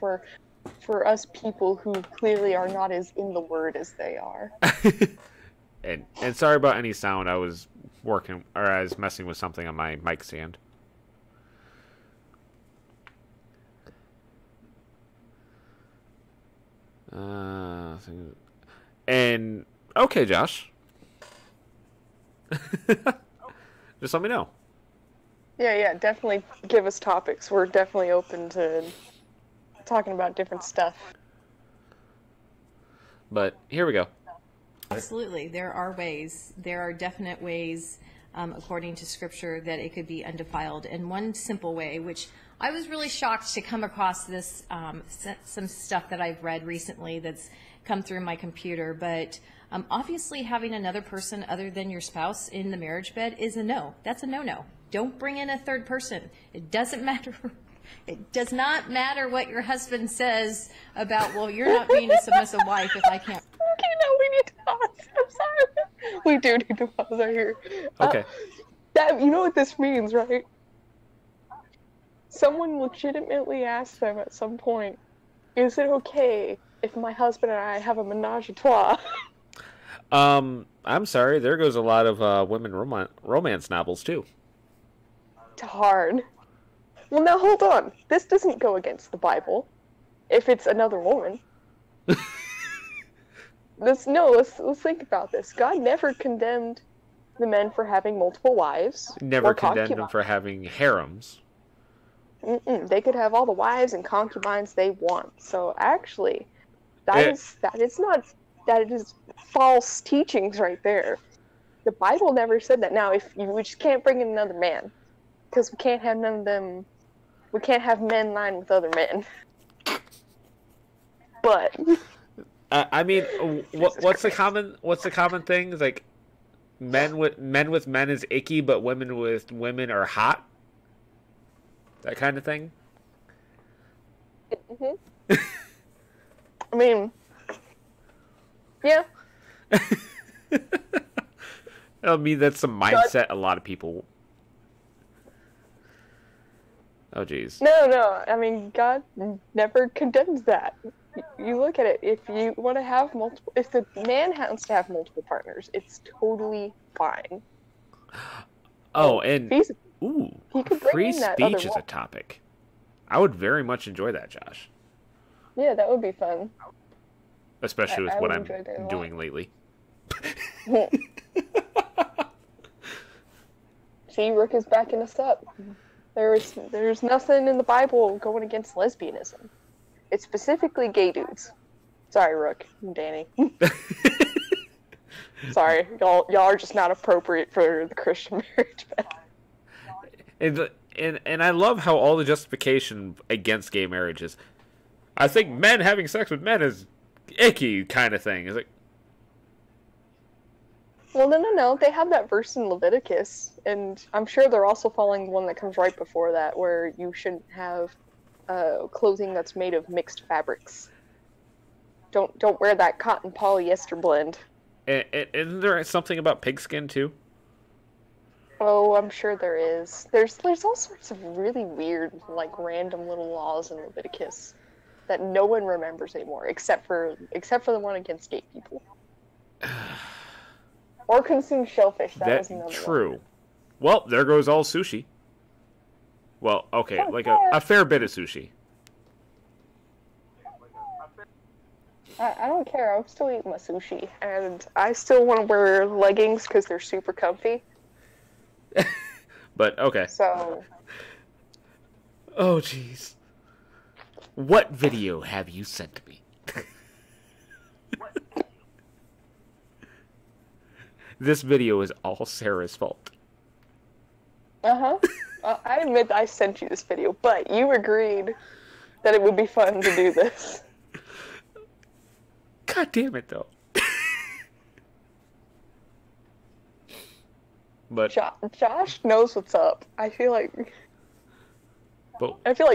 for us people who clearly are not as in the word as they are. And sorry about any sound. I was messing with something on my mic stand. And okay, Josh. Just let me know. Yeah, definitely give us topics. We're definitely open to talking about different stuff. But here we go. Absolutely. There are ways. There are definite ways, according to Scripture, that it could be undefiled. And one simple way, which I was really shocked to come across this, some stuff that I've read recently that's come through my computer, but obviously having another person other than your spouse in the marriage bed is a no. That's a no-no. Don't bring in a third person. It doesn't matter. It does not matter what your husband says about, well, you're not being a submissive wife if I can't. Okay, no, we need to pause. I'm sorry. We do need to pause right here. Okay. You know what this means, right? Someone legitimately asked them at some point, is it okay if my husband and I have a menage a trois? I'm sorry. There goes a lot of women romance novels too. Darn. Well, now hold on. This doesn't go against the Bible. If it's another woman. Let's think about this. God never condemned the men for having multiple wives. Never or condemned them concubines. for having harems. They could have all the wives and concubines they want. So actually, that is false teachings right there. The Bible never said that. Now, we just can't bring in another man, because we can't have none of them. We can't have men lying with other men. But I mean, what's the common thing? It's like men with men is icky, but women with women are hot. That kind of thing. I mean, yeah. I mean, that's the mindset a lot of people. Oh, jeez. No. I mean, God never condemns that. You look at it. If you want to have if the man has to have multiple partners, it's totally fine. Oh, and Feasible. ooh, He could bring free in that other speech is a woman. topic. I would very much enjoy that, Josh. Yeah, that would be fun. Especially with I what would I'm enjoy that a lot. doing lately. See, Rook is backing us up. There's nothing in the Bible going against lesbianism. It's specifically gay dudes. Sorry, Rook and Danny. Sorry, y'all are just not appropriate for the Christian marriage bed. And I love how all the justification against gay marriage is, I think men having sex with men is icky kind of thing. It's like, Well, no. They have that verse in Leviticus, and I'm sure they're also following the one that comes right before that, where you shouldn't have clothing that's made of mixed fabrics. Don't wear that cotton polyester blend. isn't there something about pigskin too? Oh, I'm sure there is. There's all sorts of really weird, like random little laws in Leviticus that no one remembers anymore, except for the one against gay people. Or consume shellfish. That was another true. one. Well, there goes all sushi. Well, okay, like a fair bit of sushi. I don't care. I'm still eating my sushi, and I still want to wear leggings because they're super comfy. But okay. So. Oh, jeez. What video have you sent me? This video is all Sarah's fault. I admit I sent you this video, but you agreed that it would be fun to do this. God damn it, though. But Josh knows what's up. I feel like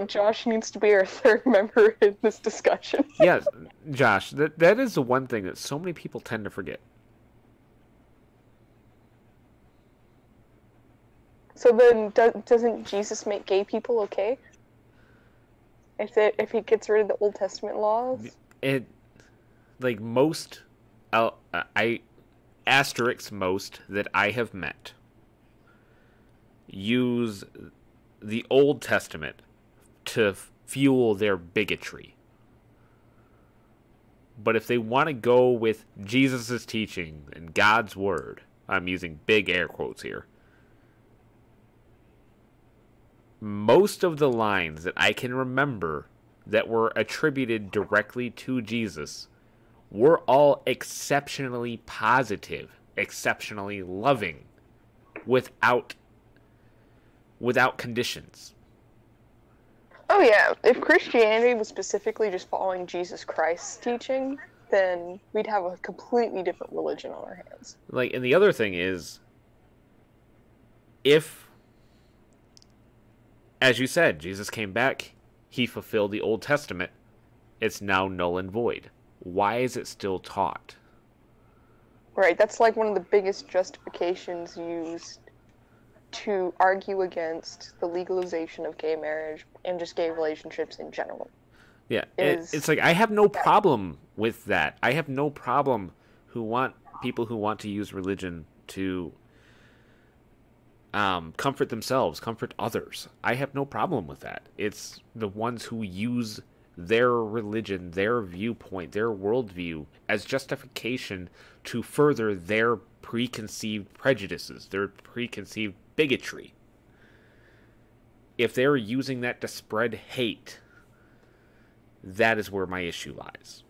Josh needs to be our third member in this discussion. Yes, Josh, that is the one thing that so many people tend to forget. So then, doesn't Jesus make gay people okay? If he gets rid of the Old Testament laws? It, like most, I asterisk most that I have met use the Old Testament to fuel their bigotry. But if they want to go with Jesus' teaching and God's word, I'm using big air quotes here, most of the lines that I can remember that were attributed directly to Jesus were all exceptionally positive, exceptionally loving, without conditions. Oh yeah, if Christianity was specifically just following Jesus Christ's teaching, then we'd have a completely different religion on our hands. Like, and the other thing is, if, as you said, Jesus came back, he fulfilled the Old Testament, it's now null and void. Why is it still taught? Right, that's like one of the biggest justifications used to argue against the legalization of gay marriage and just gay relationships in general. Yeah, it's like, I have no problem with that. I have no problem people who want to use religion to comfort themselves, comfort others. I have no problem with that. It's the ones who use their religion, their viewpoint, their worldview as justification to further their preconceived prejudices, their preconceived bigotry. If they're using that to spread hate, that is where my issue lies.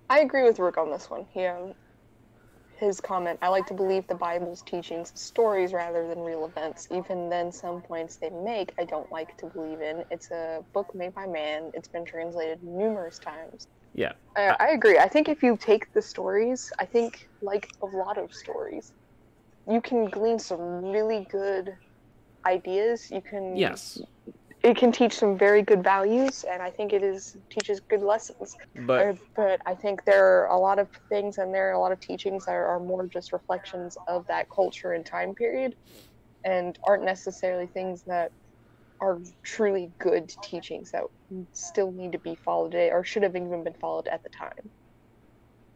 I agree with Rick on this one. His comment, I like to believe the Bible's teachings stories rather than real events. Even then, some points they make I don't like to believe in. It's a book made by man. It's been translated numerous times. Yeah. I agree. I think if you take the stories, I think, like a lot of stories, you can glean some really good ideas. Yes. It can teach some very good values, and I think teaches good lessons. But I think there are a lot of things in there, a lot of teachings that are more just reflections of that culture and time period, and aren't necessarily things that are truly good teachings that still need to be followed today, or should have even been followed at the time.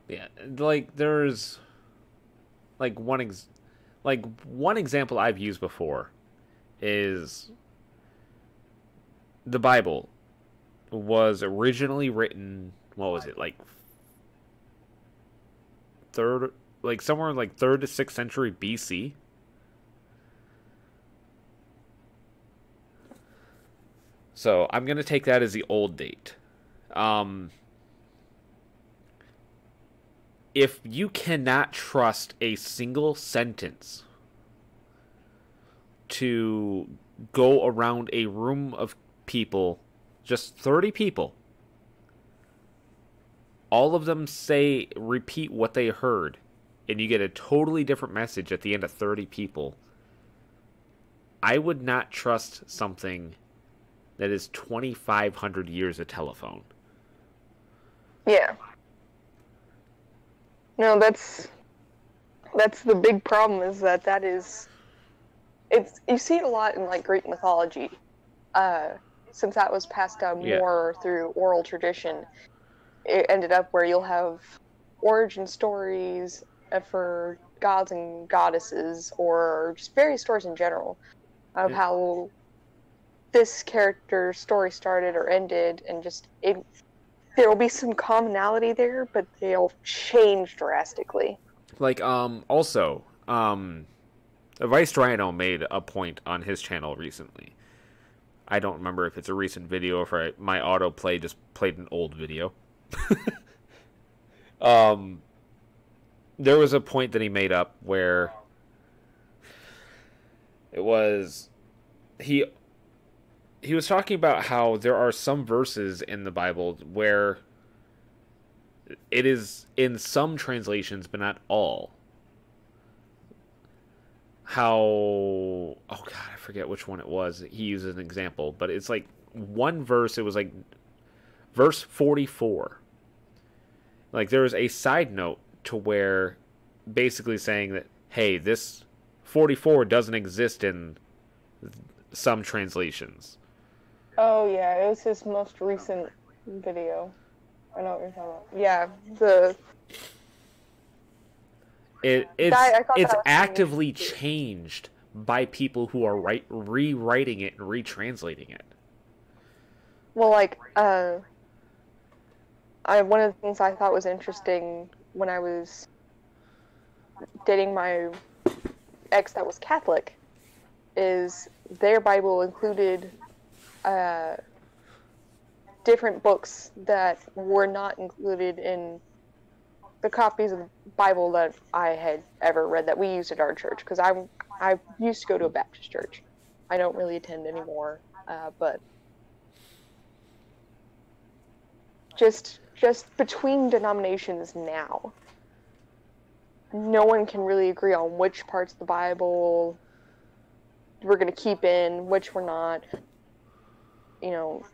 yeah, like there's like one example I've used before is the Bible was originally written, what was it, like somewhere in like 3rd to 6th century BC. So I'm going to take that as the old date. if you cannot trust a single sentence to go around a room of people, just 30 people, all of them repeat what they heard, and you get a totally different message at the end of 30 people, I would not trust something that is 2,500 years of telephone. Yeah. No, that's the big problem, is that is, it's, you see it a lot in like Greek mythology, since that was passed down more through oral tradition. It ended up where you'll have origin stories for gods and goddesses, or just various stories in general of how this character's story started or ended, and just there will be some commonality there, but they'll change drastically. Like, also, Vice Rhino made a point on his channel recently. I don't remember if it's a recent video or if my autoplay just played an old video. There was a point that he made up where it was he was talking about how there are some verses in the Bible where it is in some translations but not all. How, oh god, I forget which one it was. He used an example, but it's like one verse, it was like verse 44. Like, there was a side note to where basically saying that, hey, this 44 doesn't exist in some translations. Oh yeah, it was his most recent video. I know what you're talking about. Yeah, it's actively changed by people who are rewriting it and retranslating it. Well, like, one of the things I thought was interesting when I was dating my ex that was Catholic is their Bible included different books that were not included in the copies of the Bible that I had ever read that we used at our church, because I used to go to a Baptist church. I don't really attend anymore, but just between denominations now, no one can really agree on which parts of the Bible we're going to keep in, which we're not, you know,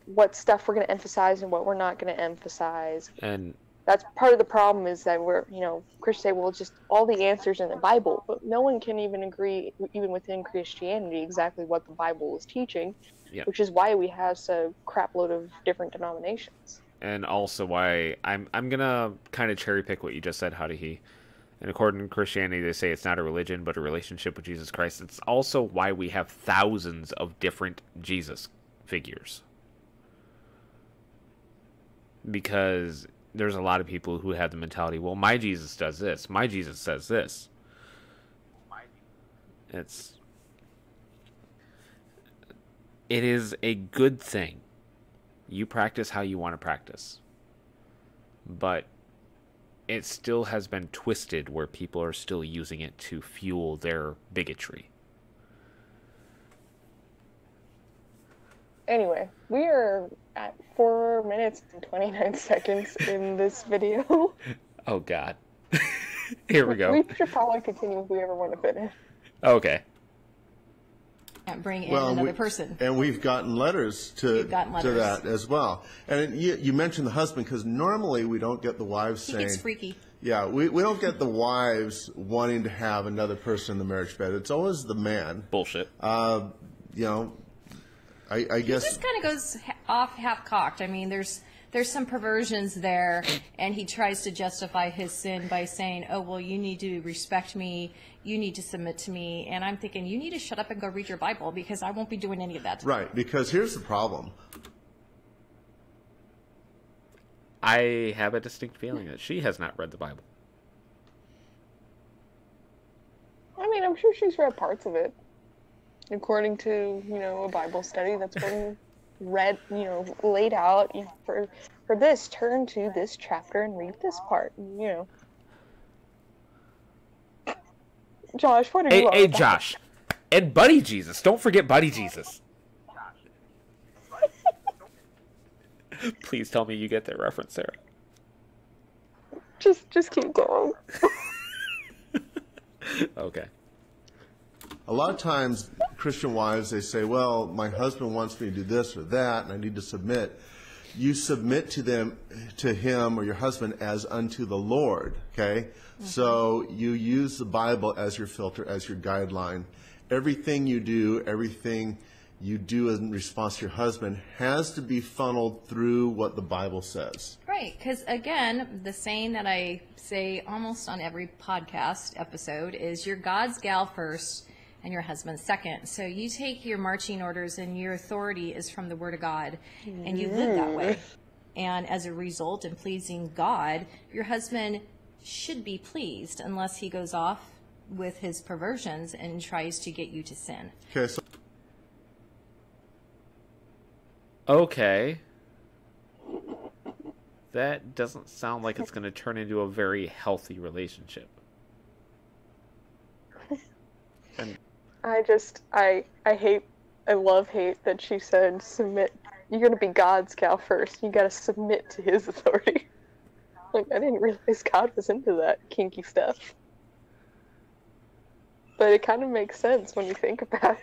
what stuff we're going to emphasize and what we're not going to emphasize. And that's part of the problem, is that we're, you know, Christians say, well, it's just all the answers in the Bible, but no one can even agree, even within Christianity, exactly what the Bible is teaching, which is why we have a crap load of different denominations. And also why I'm gonna kind of cherry pick what you just said, Hadihi. And according to Christianity, they say it's not a religion, but a relationship with Jesus Christ. It's also why we have thousands of different Jesus figures. Because there's a lot of people who have the mentality, well, my Jesus does this, my Jesus says this. It is a good thing. You practice how you want to practice. But it still has been twisted where people are still using it to fuel their bigotry. Anyway, we are at 4 minutes and 29 seconds in this video. Oh, God. Here we go. We should probably continue if we ever want to finish. Okay. And bring in another person. And we've gotten letters to that as well. And you mentioned the husband, because normally we don't get the wives saying... He gets freaky. Yeah, we don't get the wives wanting to have another person in the marriage bed. It's always the man. Bullshit. You know, I guess... He just kind of goes off half-cocked. I mean, there's some perversions there, and he tries to justify his sin by saying, oh, well, you need to respect me, you need to submit to me, and I'm thinking, you need to shut up and go read your Bible, because I won't be doing any of that. Right, because here's the problem. I have a distinct feeling that she has not read the Bible. I mean, I'm sure she's read parts of it. According to, you know, a Bible study that's been read, you know, laid out for For this, turn to this chapter and read this part. Josh, what are you on Hey, about? Josh. And Buddy Jesus. Don't forget Buddy Jesus. Please tell me you get that reference, Sarah. Just keep going. Okay. A lot of times, Christian wives, they say, well, my husband wants me to do this or that, and I need to submit. You submit to him or your husband as unto the Lord, okay? Mm-hmm. So you use the Bible as your filter, as your guideline. Everything you do in response to your husband has to be funneled through what the Bible says. Right, because again, the saying that I say almost on every podcast episode is you're God's gal first and your husband second. So you take your marching orders and your authority is from the Word of God, and you live that way. And as a result, in pleasing God, your husband should be pleased unless he goes off with his perversions and tries to get you to sin. Okay. That doesn't sound like it's going to turn into a very healthy relationship. And I love-hate that she said submit. You're going to be God's gal first. You got to submit to his authority. Like, I didn't realize God was into that kinky stuff. But it kind of makes sense when you think about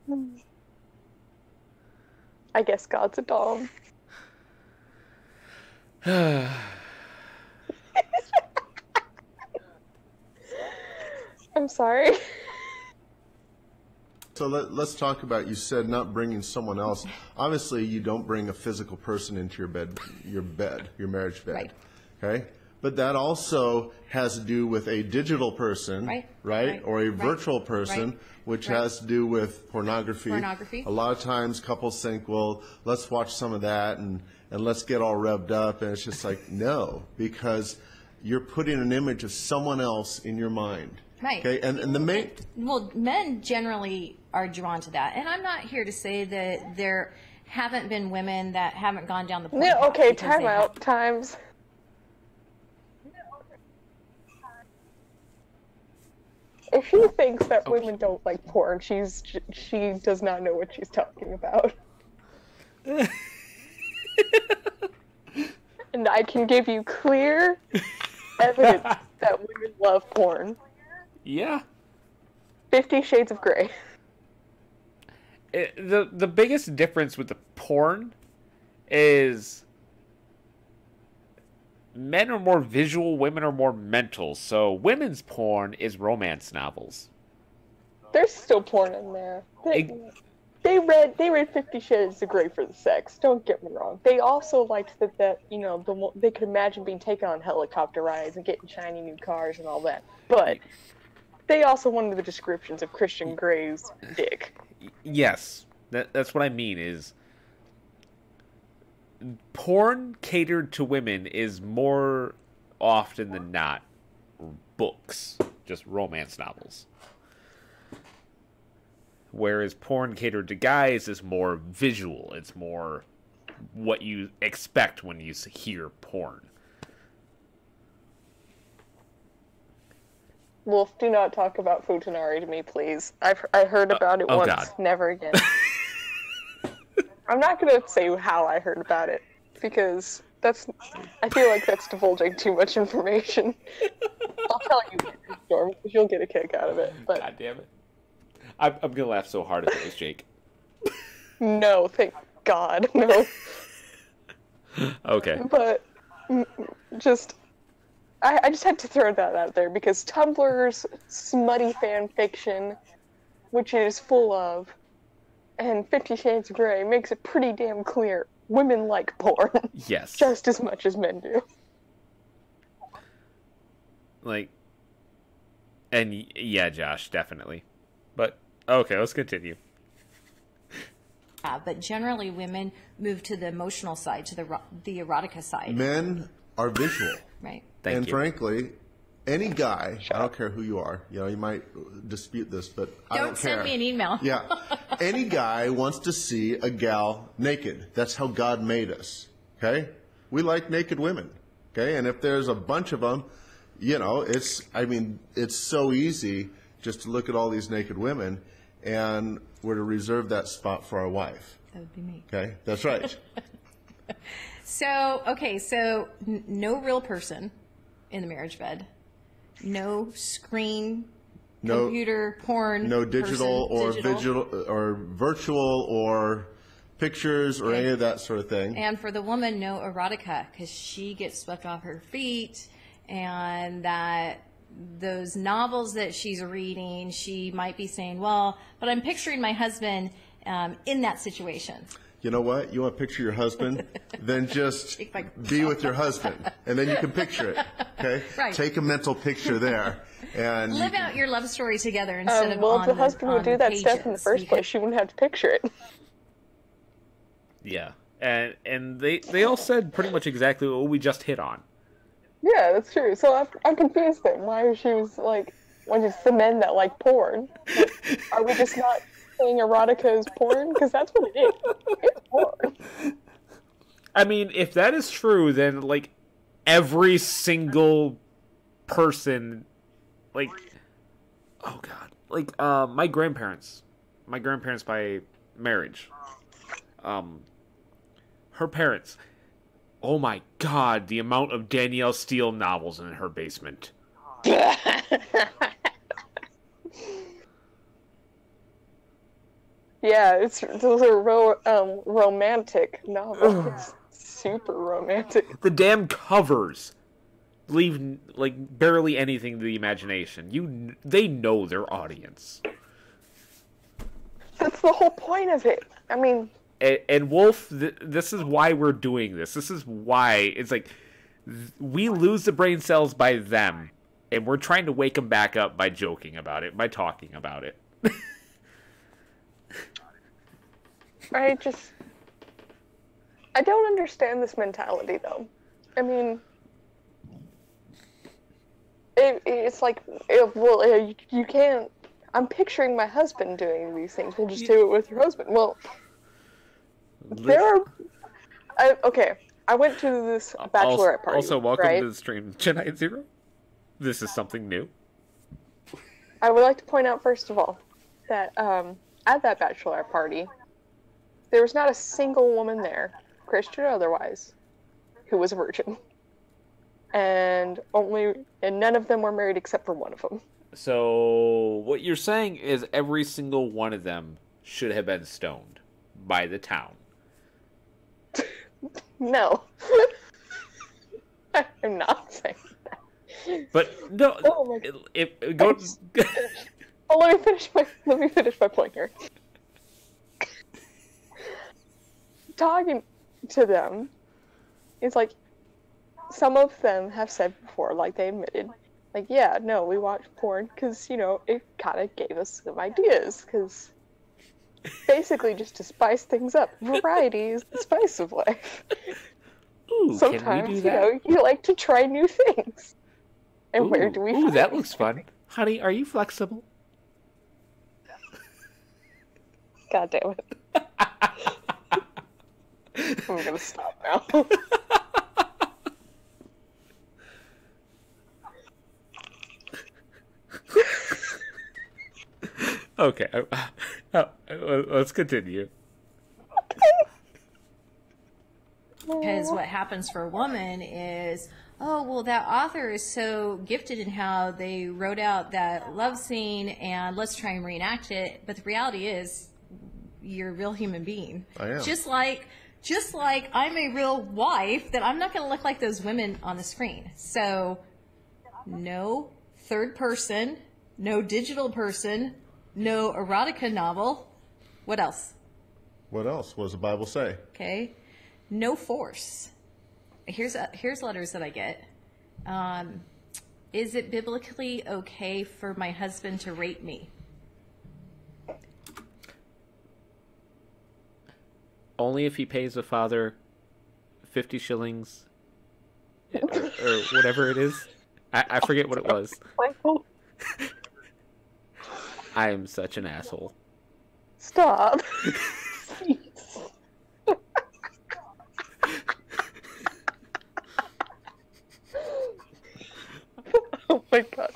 it. I guess God's a dom. I'm sorry. So let's talk about, you said not bringing someone else. Obviously, you don't bring a physical person into your marriage bed. Right. Okay? But that also has to do with a digital person, right? Or a virtual person, which has to do with pornography. A lot of times couples think, well, let's watch some of that and let's get all revved up. And it's just like, no, because you're putting an image of someone else in your mind. Right. Okay. And the main. Well, men generally are drawn to that. And I'm not here to say that there haven't been women that haven't gone down the porn path. Okay, time out. Times. If she thinks that women don't like porn, she does not know what she's talking about. And I can give you clear evidence that women love porn. Yeah. 50 Shades of Grey. The biggest difference with the porn is men are more visual, women are more mental. So women's porn is romance novels. There's still porn in there. They read 50 Shades of Grey for the sex. Don't get me wrong. They also liked that they could imagine being taken on helicopter rides and getting shiny new cars and all that. But they also wanted the descriptions of Christian Grey's dick. Yes, that's what I mean. Is porn catered to women is more often than not books, just romance novels. Whereas porn catered to guys is more visual. It's more what you expect when you hear porn. Wolf, do not talk about Futanari to me, please. I heard about it once, God. Never again. I'm not going to say how I heard about it, because I feel like that's divulging too much information. I'll tell you, Storm, because you'll get a kick out of it. But God damn it. I'm going to laugh so hard if it was Jake. No, thank God, no. Okay. But I just had to throw that out there, because Tumblr's smutty fan fiction, which it is full of, and 50 Shades of Grey makes it pretty damn clear women like porn. Yes. Just as much as men do. And yeah, Josh, definitely. But, okay, let's continue. But generally women move to the emotional side, to the erotica side. Men are visual. Right. Thank you. Frankly, any guy, I don't care who you are, you might dispute this, but I don't care. Don't send me an email. Yeah. Any guy wants to see a gal naked. That's how God made us. Okay? We like naked women. Okay? And if there's a bunch of them, it's so easy just to look at all these naked women, and we're to reserve that spot for our wife. That would be me. Okay? That's right. So no real person in the marriage bed. No screen, computer, porn. No digital or virtual or pictures or any of that sort of thing. And for the woman, no erotica, because she gets swept off her feet, and that those novels that she's reading, she might be saying, well, but I'm picturing my husband in that situation. You know what? You want to picture your husband? Then just be with your husband, and then you can picture it. Okay? Right. Take a mental picture there, and live out your love story together instead of well, on if the husband would do that pages, step in the first place, she wouldn't have to picture it. Yeah, and they all said pretty much exactly what we just hit on. Yeah, that's true. So I'm confused then. Why she was like, when it's the men that like porn? Like, are we just not saying erotica is porn? Because that's what it is. It's porn. I mean, if that is true, then like every single person, like, oh god, like my grandparents by marriage, her parents. Oh my god, the amount of Danielle Steele novels in her basement. Yeah, those are romantic novels. Super romantic. The damn covers leave like barely anything to the imagination. They know their audience. That's the whole point of it. I mean, and Wolf, this is why we're doing this. This is why it's like we lose the brain cells by them, and we're trying to wake them back up by joking about it, by talking about it. I don't understand this mentality, though. I mean, it's like, you can't. I'm picturing my husband doing these things. We'll just do it with your husband. Well, okay. I went to this bachelorette party. Also, welcome right? to the stream, Jedi Zero. This is something new. I would like to point out, first of all, that at that bachelorette party, there was not a single woman there, Christian or otherwise, who was a virgin. And none of them were married except for one of them. So, what you're saying is every single one of them should have been stoned by the town. No. I'm not saying that. But, no, Oh let me finish my point here. Talking to them, it's like, some of them have said before, like they admitted, like, yeah, no, we watched porn because, it kind of gave us some ideas, because basically just to spice things up. Variety is the spice of life. Ooh, sometimes, can we do that? You like to try new things. And Ooh, where do we Ooh, find that looks fun. Honey, are you flexible? God damn it. I'm gonna stop now. Okay, let's continue. Because what happens for a woman is, oh, well, that author is so gifted in how they wrote out that love scene, and let's try and reenact it. But the reality is, you're a real human being. I am. Just like I'm a real wife, that I'm not going to look like those women on the screen. So, no third person, no digital person, no erotica novel. What else? What else? What does the Bible say? Okay. No force. Here's letters that I get. Is it biblically okay for my husband to rape me? Only if he pays the father 50 shillings or whatever it is. I forget what it was. Michael, I am such an asshole. stop. Oh my god.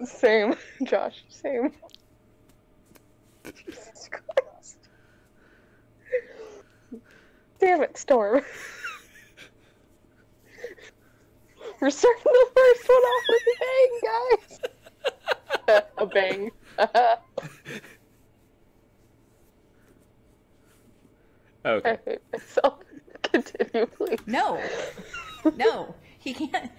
Same, Josh. Same. Jesus Christ. Damn it, Storm. We're starting the first one off with a bang, guys. A bang. Okay. I hate myself. Continue, please. No, he can't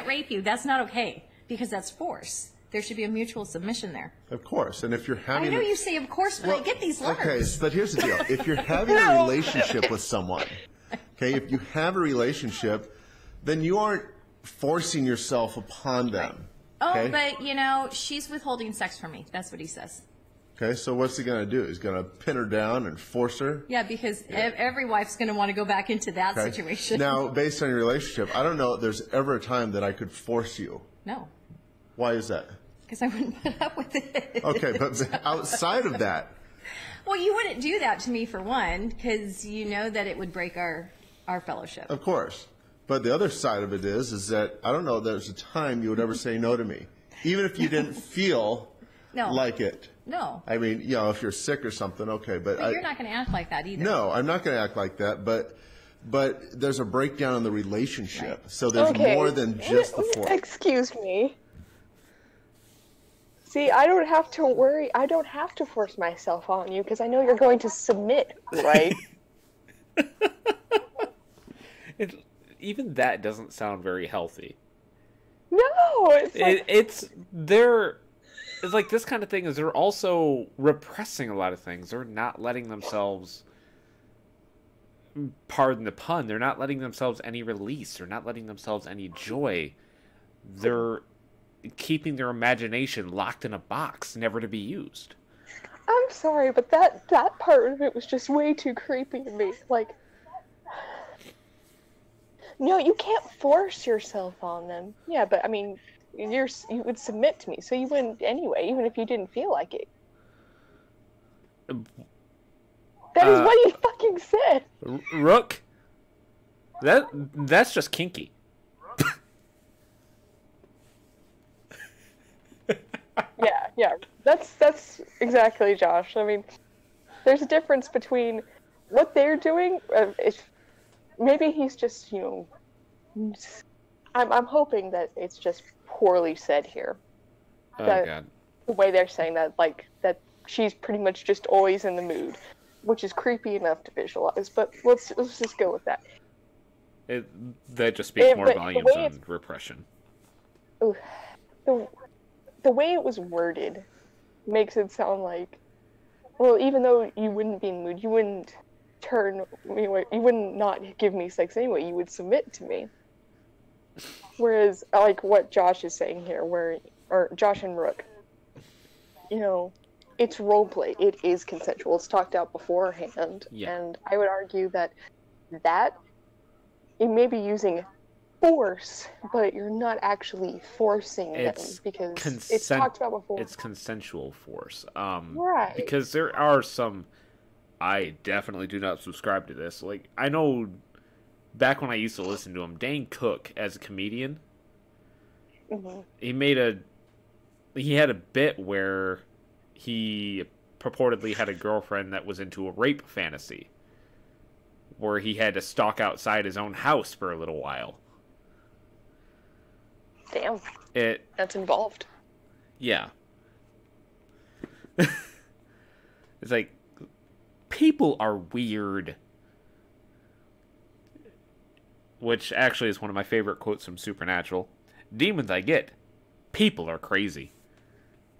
rape you. That's not okay because that's force. There should be a mutual submission there. Of course. And if you're having... I know you say of course, but I get these larks. Okay, but here's the deal. If you're having a relationship with someone, okay, if you have a relationship, then you aren't forcing yourself upon them. Oh, okay? but she's withholding sex from me. That's what he says. Okay, so what's he going to do? He's going to pin her down and force her? Yeah, because every wife's going to want to go back into that situation. Now, based on your relationship, I don't know if there's ever a time that I could force you. No. Why is that? Because I wouldn't put up with it. Okay, but outside of that... Well, you wouldn't do that to me, for one, because you know that it would break our fellowship. Of course. But the other side of it is that I don't know if there's a time you would ever say no to me. Even if you didn't feel like it. No. I mean, if you're sick or something, okay. But you're not going to act like that either. No, I'm not going to act like that. But there's a breakdown in the relationship. Right. So there's more than just the force. Excuse me. See, I don't have to worry. I don't have to force myself on you because I know you're going to submit, right? Even that doesn't sound very healthy. No, it's like this kind of thing is they're also repressing a lot of things. They're not letting themselves, pardon the pun, they're not letting themselves any release. They're not letting themselves any joy. They're keeping their imagination locked in a box, never to be used. I'm sorry, but that part of it was just way too creepy to me. Like, no, you can't force yourself on them. Yeah, but I mean, you would submit to me, so you wouldn't anyway, even if you didn't feel like it. That is what you fucking said. Rook, that's just kinky. Yeah, that's exactly, Josh. I mean, there's a difference between what they're doing. Maybe he's just, I'm hoping that it's just poorly said here. Oh, God. The way they're saying that, like, that she's pretty much just always in the mood, which is creepy enough to visualize, but let's just go with that. That just speaks more volumes on repression. Ooh, the way it was worded makes it sound like, well, even though you wouldn't be in the mood, you wouldn't turn me away, you wouldn't not give me sex anyway, you would submit to me. Whereas, like what Josh is saying here, or Josh and Rook, it's roleplay. It is consensual. It's talked out beforehand. Yeah. And I would argue that it may be using force, but you're not actually forcing them because it's talked about before. It's consensual force. Right. Because there are some... I definitely do not subscribe to this. Like, I know back when I used to listen to him, Dane Cook, as a comedian, mm-hmm. he had a bit where he purportedly had a girlfriend that was into a rape fantasy, where he had to stalk outside his own house for a little while. Damn. That's involved. Yeah. It's like, people are weird. Which actually is one of my favorite quotes from Supernatural. Demons I get. People are crazy.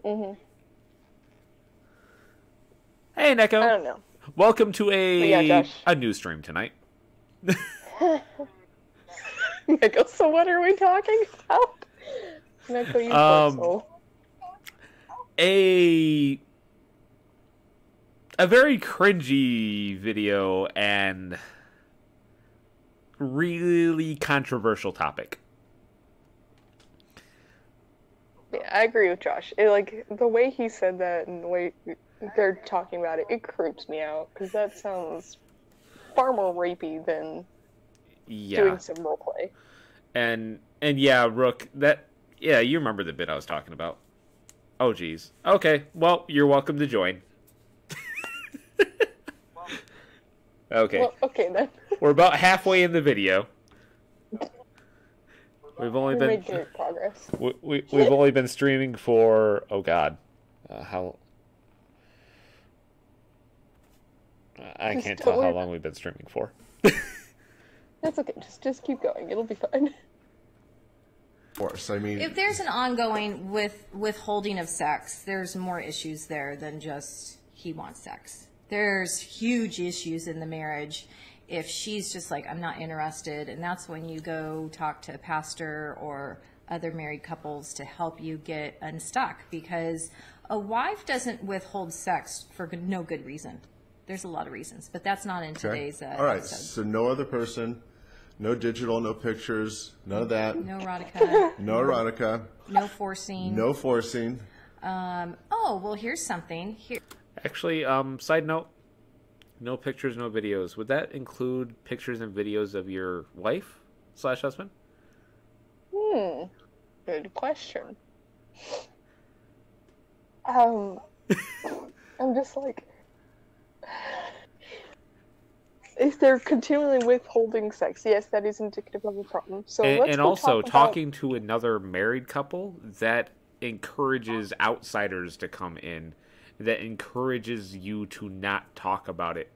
Mm-hmm. Hey, Neko. I don't know. Welcome to a news stream tonight. Neko, so what are we talking about? Neko, you poor soul. A very cringy video and really controversial topic. Yeah, I agree with Josh. Like, the way he said that and the way they're talking about it, it creeps me out, because that sounds far more rapey than doing some roleplay. And yeah, Rook, you remember the bit I was talking about. Oh, geez. Okay, well, you're welcome to join. Okay. Well, okay, then. We're about halfway in the video. We've only been made great progress. We've only been streaming for, oh god, how I can't tell how long we've been streaming for. That's okay. Just keep going. It'll be fine. Of course, I mean, If there's an ongoing withholding of sex, there's more issues there than just he wants sex. There's huge issues in the marriage if she's just like, I'm not interested, and that's when you go talk to a pastor or other married couples to help you get unstuck, because a wife doesn't withhold sex for no good reason. There's a lot of reasons, but that's not in today's all right, episode. so no other person, no digital, no pictures, none of that. No erotica. No erotica. No forcing. No forcing. Oh, well, here's something. Here. Actually, side note, no pictures, no videos. Would that include pictures and videos of your wife/husband? Good question. I'm just like, if they're continually withholding sex, yes, that is indicative of a problem. So and also talking to another married couple that encourages outsiders to come in, that encourages you to not talk about it.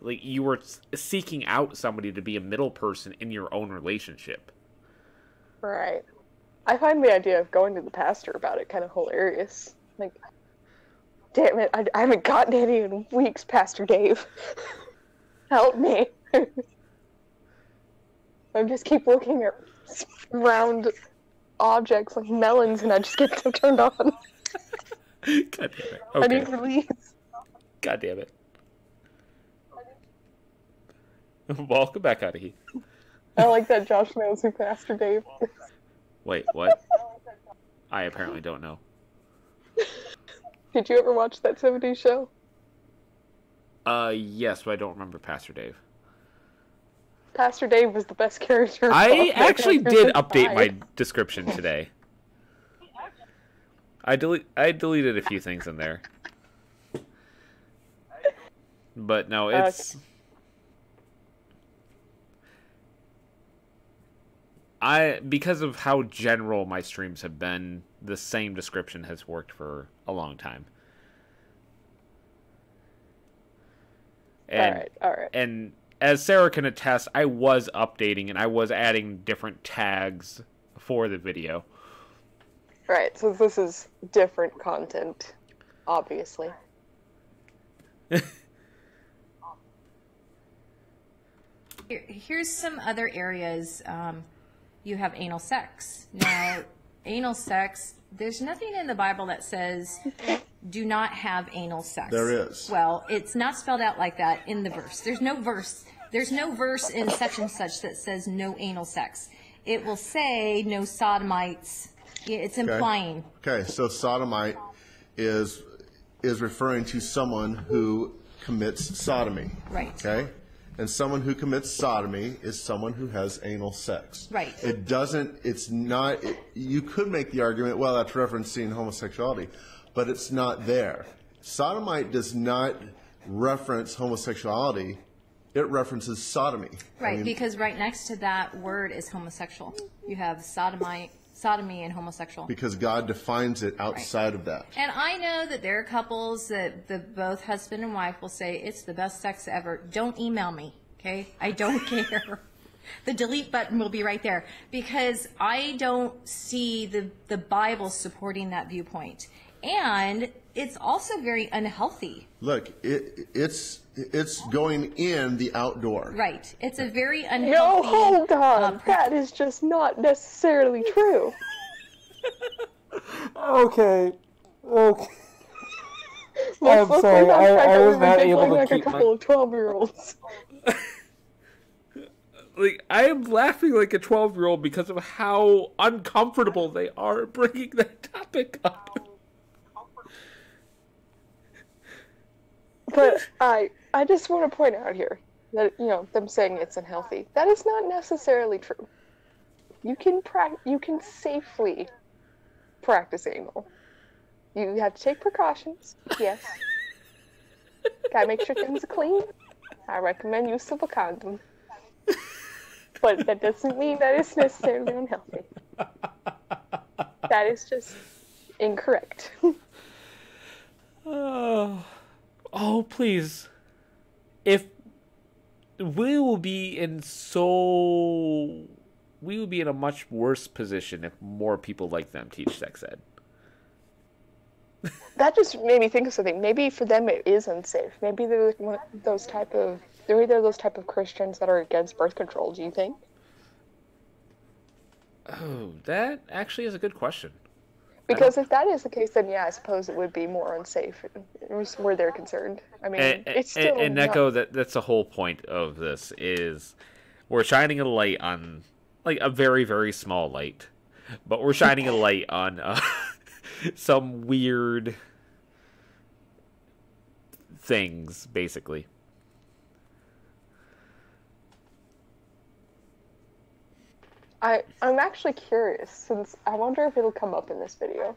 Like, you were seeking out somebody to be a middle person in your own relationship. Right. I find the idea of going to the pastor about it kind of hilarious. Like, damn it, I haven't gotten any in weeks, Pastor Dave. Help me. I just keep looking at round objects like melons and I just get so turned on. God damn it. Okay. I need release. God damn it. Welcome back out of here. I like that Josh knows who Pastor Dave is. Wait, what? I apparently don't know. Did you ever watch that 70s show? Yes, but I don't remember Pastor Dave. Pastor Dave was the best character. I actually did update my description today. I deleted a few things in there. But no, it's... because of how general my streams have been, the same description has worked for a long time. And, all right. And as Sarah can attest, I was updating and I was adding different tags for the video. Right, so this is different content, obviously. Here's some other areas. You have anal sex. Now, anal sex, there's nothing in the Bible that says do not have anal sex. There is. Well, it's not spelled out like that in the verse. There's no verse. There's no verse in such and such that says no anal sex. It will say no sodomites. It's implying. Okay, so sodomite is referring to someone who commits sodomy. Right. Okay? And someone who commits sodomy is someone who has anal sex. Right. You could make the argument, well, that's referencing homosexuality, but it's not there. Sodomite does not reference homosexuality. It references sodomy. Right, because right next to that word is homosexual. You have sodomy and homosexual. Because God defines it outside of that. And I know that there are couples that both husband and wife will say, it's the best sex ever. Don't email me, okay? I don't care. The delete button will be right there. Because I don't see the Bible supporting that viewpoint. And it's also very unhealthy. Look, it's going in the outdoor. Right. It's a very unhealthy... No, hold on. That is just not necessarily true. Okay. I'm sorry, I was not able to like keep a couple of 12-year-olds. like I am laughing like a 12-year-old because of how uncomfortable they are bringing that topic up. But I just want to point out here that, you know, them saying it's unhealthy, that is not necessarily true. You can safely practice anal. You have to take precautions, yes. Gotta make sure things are clean. I recommend use of a condom. But that doesn't mean that it's necessarily unhealthy. That is just incorrect. Oh, please. If we will be in a much worse position if more people like them teach sex ed. That just made me think of something. Maybe for them it is unsafe. Maybe they're like they're either those type of Christians that are against birth control. Do you think? Oh, that actually is a good question. Because if that is the case, then yeah, I suppose it would be more unsafe where they're concerned. I mean, it's still and Neko, that's the whole point of this is we're shining a light on like a very, very small light, but we're shining a light on some weird things, basically. I'm actually curious, since I wonder if it'll come up in this video.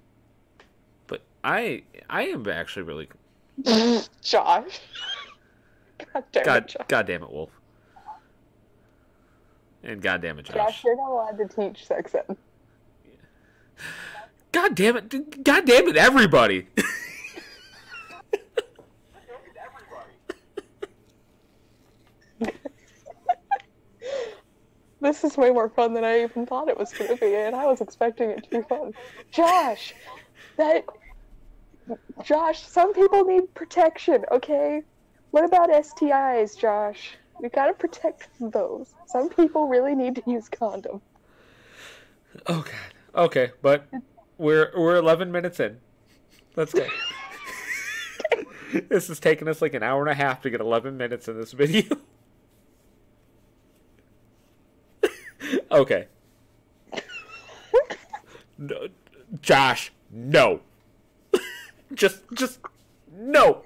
But I am actually really... Josh. God damn it, Josh. God damn it, Wolf. And God damn it, Josh. Josh, you're not allowed to teach sex ed. God damn it, everybody! This is way more fun than I even thought it was going to be, and I was expecting it to be fun. Josh, some people need protection, okay? What about STIs, Josh? We gotta protect those. Some people really need to use condom. Oh god. Okay, but we're 11 minutes in. Let's go. This has taken us like an hour and a half to get 11 minutes in this video. Okay. No, Josh, no. just no.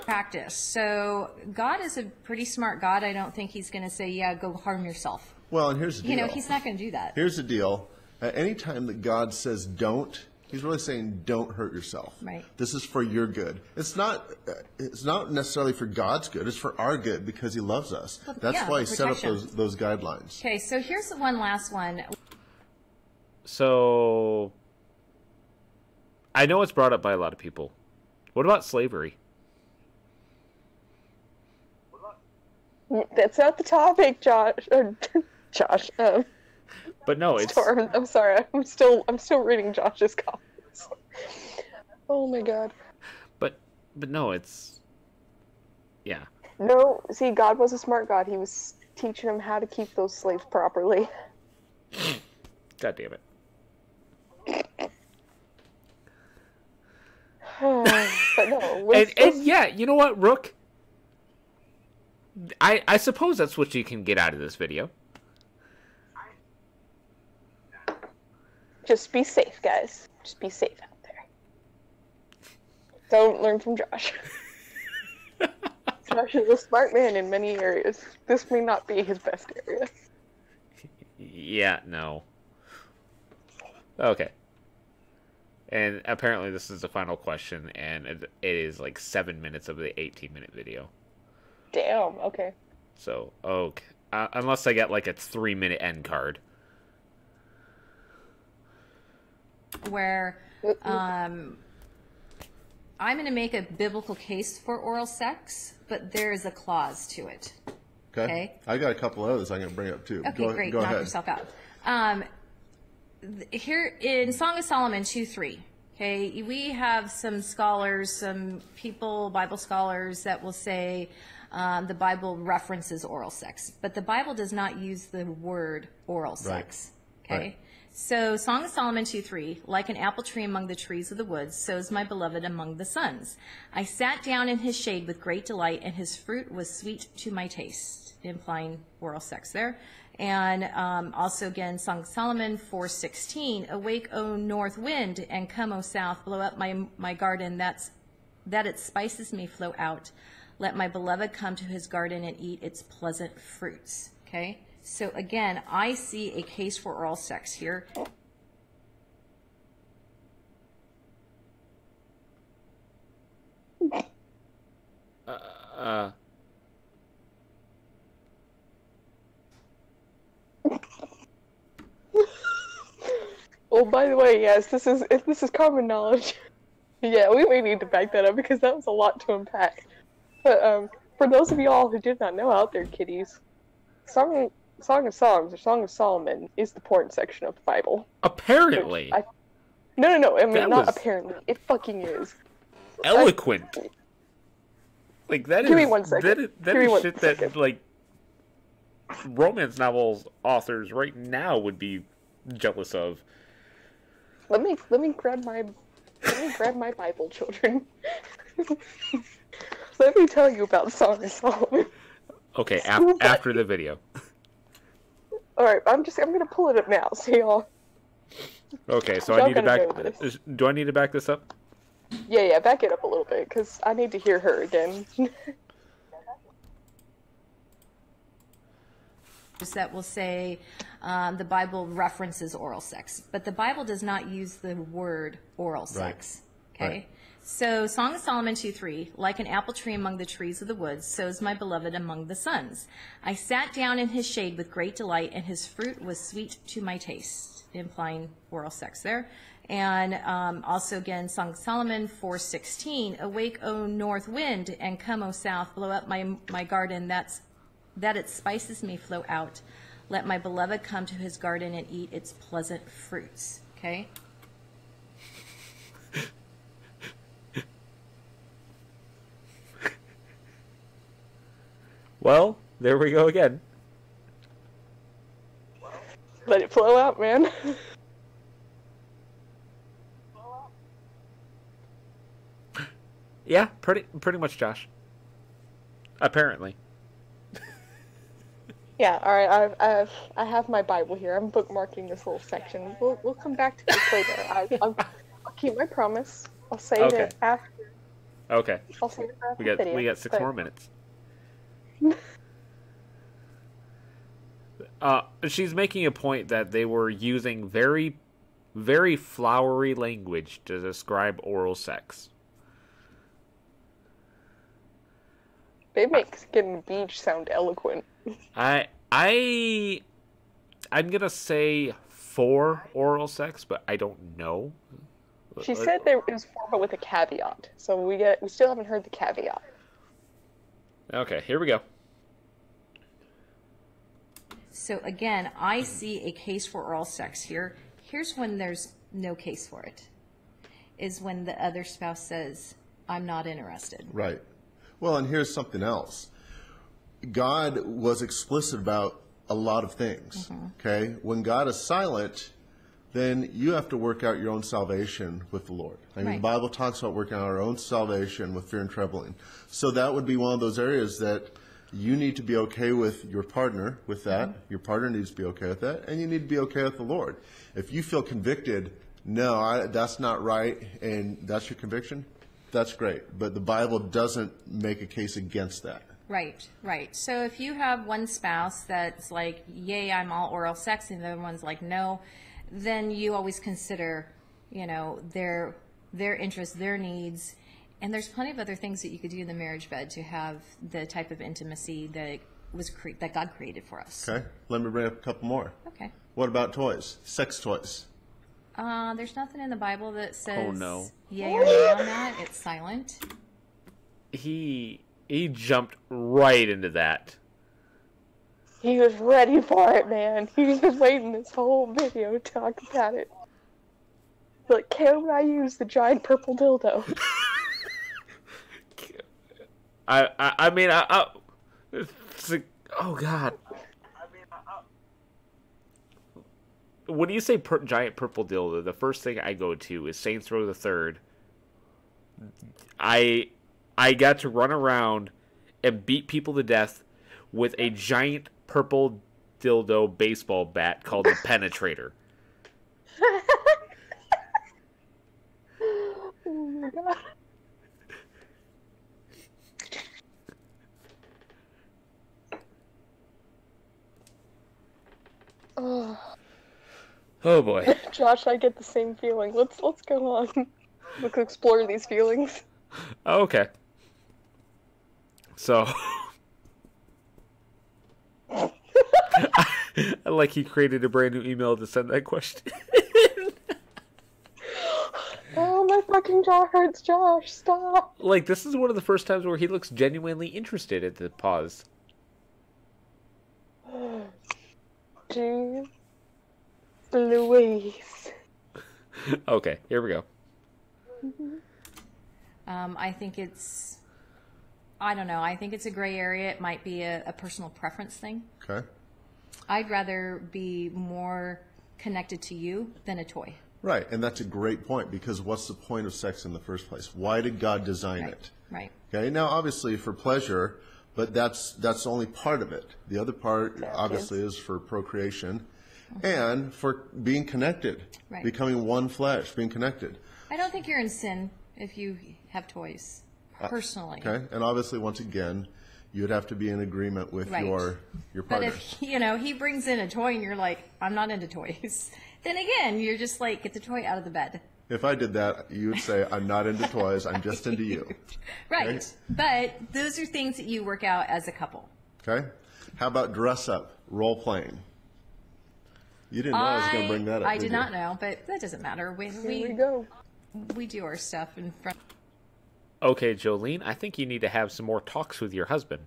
Practice. So God is a pretty smart God. I don't think he's going to say, yeah, go harm yourself. Well, and here's the deal. You know, he's not going to do that. Here's the deal. Anytime that God says don't, he's really saying don't hurt yourself. Right. This is for your good. It's not necessarily for God's good. It's for our good because he loves us. Well, that's yeah, why he set up protection. those guidelines. Okay, so here's the one last one. So, I know it's brought up by a lot of people. What about slavery? That's not the topic, Josh. Josh. But no, it's. I'm sorry. I'm still reading Josh's comments. Oh my god. But no, it's. Yeah. No, see, God was a smart God. He was teaching him how to keep those slaves properly. God damn it. But no. And yeah, you know what, Rook? I suppose that's what you can get out of this video. Just be safe, guys. Just be safe out there. Don't learn from Josh. Josh is a smart man in many areas. This may not be his best area. Yeah, no. Okay. And apparently this is the final question, and it is like 7 minutes of the 18-minute video. Damn, okay. So, okay. Unless I get like a 3-minute end card. Where I'm going to make a biblical case for oral sex, but there is a clause to it. Okay. I got a couple others I'm going to bring up too. Okay, great. Knock yourself out. Here in Song of Solomon 2:3. Okay, we have some scholars, some people, Bible scholars, that will say the Bible references oral sex, but the Bible does not use the word oral sex. Okay, So Song of Solomon 2:3, like an apple tree among the trees of the woods, so is my beloved among the sons. I sat down in his shade with great delight, and his fruit was sweet to my taste, implying oral sex there. And also again, Song of Solomon 4:16, awake, O north wind, and come, O south, blow up my garden, that its spices may flow out. Let my beloved come to his garden and eat its pleasant fruits. Okay? So again, I see a case for oral sex here. Well, by the way, yes, this is common knowledge. Yeah, we may need to back that up because that was a lot to unpack. But for those of y'all who did not know out there, kiddies, Song of Songs or Song of Solomon is the porn section of the Bible. Apparently. No. I mean, That not was apparently. It fucking is. Eloquent. Like, that Give is... me 1 second. That Give me is 1 shit second. that, like, romance novels authors right now would be jealous of. Let me grab my Bible, children. Let me tell you about Song of Solomon. Okay, after the video. Alright, I'm gonna pull it up now, so y'all... Okay, so Y'all I need to gotta back... know this. Do I need to back this up? Yeah, back it up a little bit, because I need to hear her again. That will say the Bible references oral sex, but the Bible does not use the word oral sex. Okay? Right. So Song of Solomon 2:3, like an apple tree among the trees of the woods, so is my beloved among the sons. I sat down in his shade with great delight, and his fruit was sweet to my taste, implying oral sex there. And also again, Song of Solomon 4:16, awake, O north wind, and come, O south, blow up my garden, that its spices may flow out. Let my beloved come to his garden and eat its pleasant fruits. Okay? Well, there we go again. Let it flow out, man. Yeah, pretty much, Josh. Apparently. Yeah, alright, I have my Bible here. I'm bookmarking this little section. We'll come back to this later. I'll keep my promise. I'll say Okay. it after. Okay. I'll say it after the video. We got 6 more minutes. She's making a point that they were using very, very flowery language to describe oral sex. It makes getting the beach sound eloquent. I'm gonna say for oral sex, but I don't know. She said there was four, but with a caveat. So we still haven't heard the caveat. Okay, here we go. So again, I see a case for oral sex here. Here's when there's no case for it. Is when the other spouse says, I'm not interested. Right. Well, and here's something else. God was explicit about a lot of things, okay? When God is silent, then you have to work out your own salvation with the Lord. I mean, Right. the Bible talks about working out our own salvation with fear and trembling. So that would be one of those areas that you need to be okay with your partner with that. Your partner needs to be okay with that, and you need to be okay with the Lord. If you feel convicted, no, that's not right, and that's your conviction, that's great. But the Bible doesn't make a case against that. Right, right. So if you have one spouse that's like, yay, I'm all oral sex, and the other one's like, no, then you always consider, their interests, their needs. And there's plenty of other things that you could do in the marriage bed to have the type of intimacy that that God created for us. Okay, let me bring up a couple more. Okay. What about toys? Sex toys. There's nothing in the Bible that says Oh, no. yay or nay on that. It's silent. He jumped right into that. He was ready for it, man. He's been waiting this whole video to talk about it. Like, can I use the giant purple dildo? I mean, it's like, oh God. when you say giant purple dildo, the first thing I go to is Saints Row the Third. I got to run around and beat people to death with a giant purple dildo baseball bat called the Penetrator. Oh my god. Oh boy. Josh, I get the same feeling. Let's go on. Let's explore these feelings. Okay. So, like he created a brand new email to send that question. Oh, my fucking jaw hurts, Josh. Stop. Like, this is one of the first times where he looks genuinely interested at the pause. Jeez Louise. Okay, here we go. I think it's, I don't know. I think it's a gray area. It might be a personal preference thing. Okay. I'd rather be more connected to you than a toy. Right, and that's a great point, because what's the point of sex in the first place? Why did God design it? Right. Okay, now obviously for pleasure, but that's only part of it. The other part obviously is for procreation and for being connected, Right. becoming one flesh, being connected. I don't think you're in sin if you have toys, personally. Okay, and obviously once again, you'd have to be in agreement with Right. your But partners. if, he brings in a toy and you're like, I'm not into toys, then again, you're just like, get the toy out of the bed. If I did that, you would say, I'm not into toys, I'm just into you. Right. Okay. But those are things that you work out as a couple. Okay? How about dress up, role playing? You didn't know I was going to bring that up. I did you? not know, but that doesn't matter. Here we go. We do our stuff in front. Okay, Jolene, I think you need to have some more talks with your husband.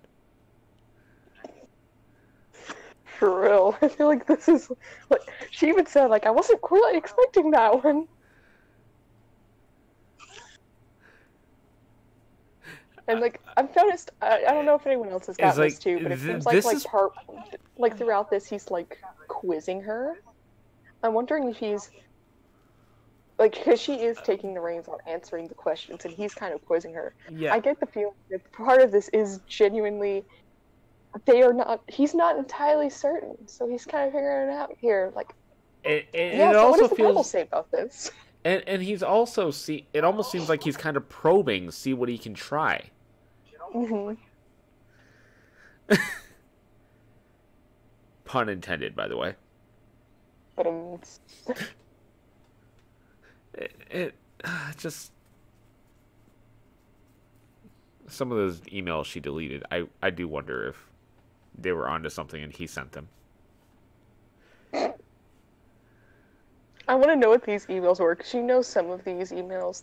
For real. I feel like this is what she even said, like, I wasn't quite expecting that one. And like I've noticed, I don't know if anyone else has gotten this too, but it seems like throughout this he's like quizzing her. I'm wondering if he's like, because she is taking the reins on answering the questions, and he's kind of quizzing her. Yeah. I get the feeling that part of this is genuinely he's not entirely certain, so he's kind of figuring it out here. Like, it so also what does the Bible feels, say about this? and he's also it almost seems like he's kind of probing, see what he can try. Mm-hmm. Pun intended, by the way. But It just some of those emails she deleted. I do wonder if they were onto something and he sent them. I want to know what these emails were, because you know some of these emails,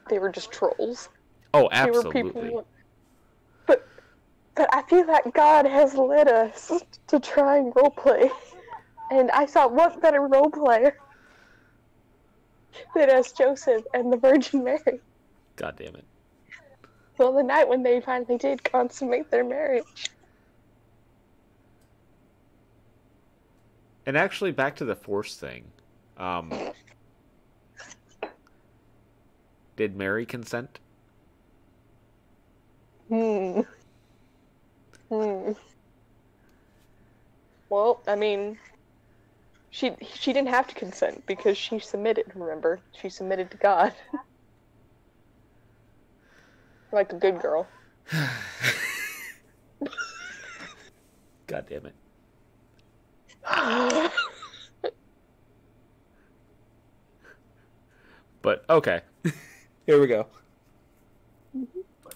they were just trolls. Oh, They were absolutely. people, but I feel like God has led us to try and roleplay. And I thought, what better roleplayer than as Joseph and the Virgin Mary? God damn it. Well, the night when they finally did consummate their marriage. And actually, back to the Force thing. Did Mary consent? Well, I mean, she didn't have to consent because she submitted, remember? She submitted to God. Like a good girl. God damn it. But, okay. Here we go. In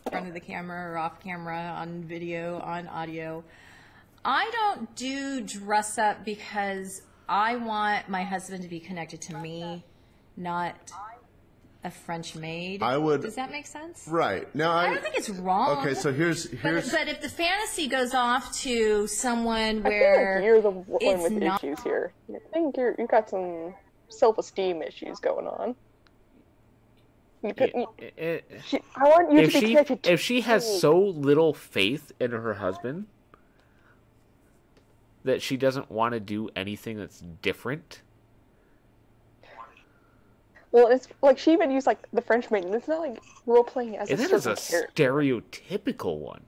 front of the camera or off camera, on video, on audio. I don't do dress up because I want my husband to be connected to me, not a French maid. Does that make sense? Right. Now, I don't think it's wrong. Okay, so here's But if the fantasy goes off to someone I feel where like you're the one it's with not- issues here. I think you got some self-esteem issues going on. I want you to be connected to If she has me. so little faith in her husband that she doesn't want to do anything that's different, Well, it's like she even used like the French maiden. It's not like role playing as And a that is certain a character. stereotypical one.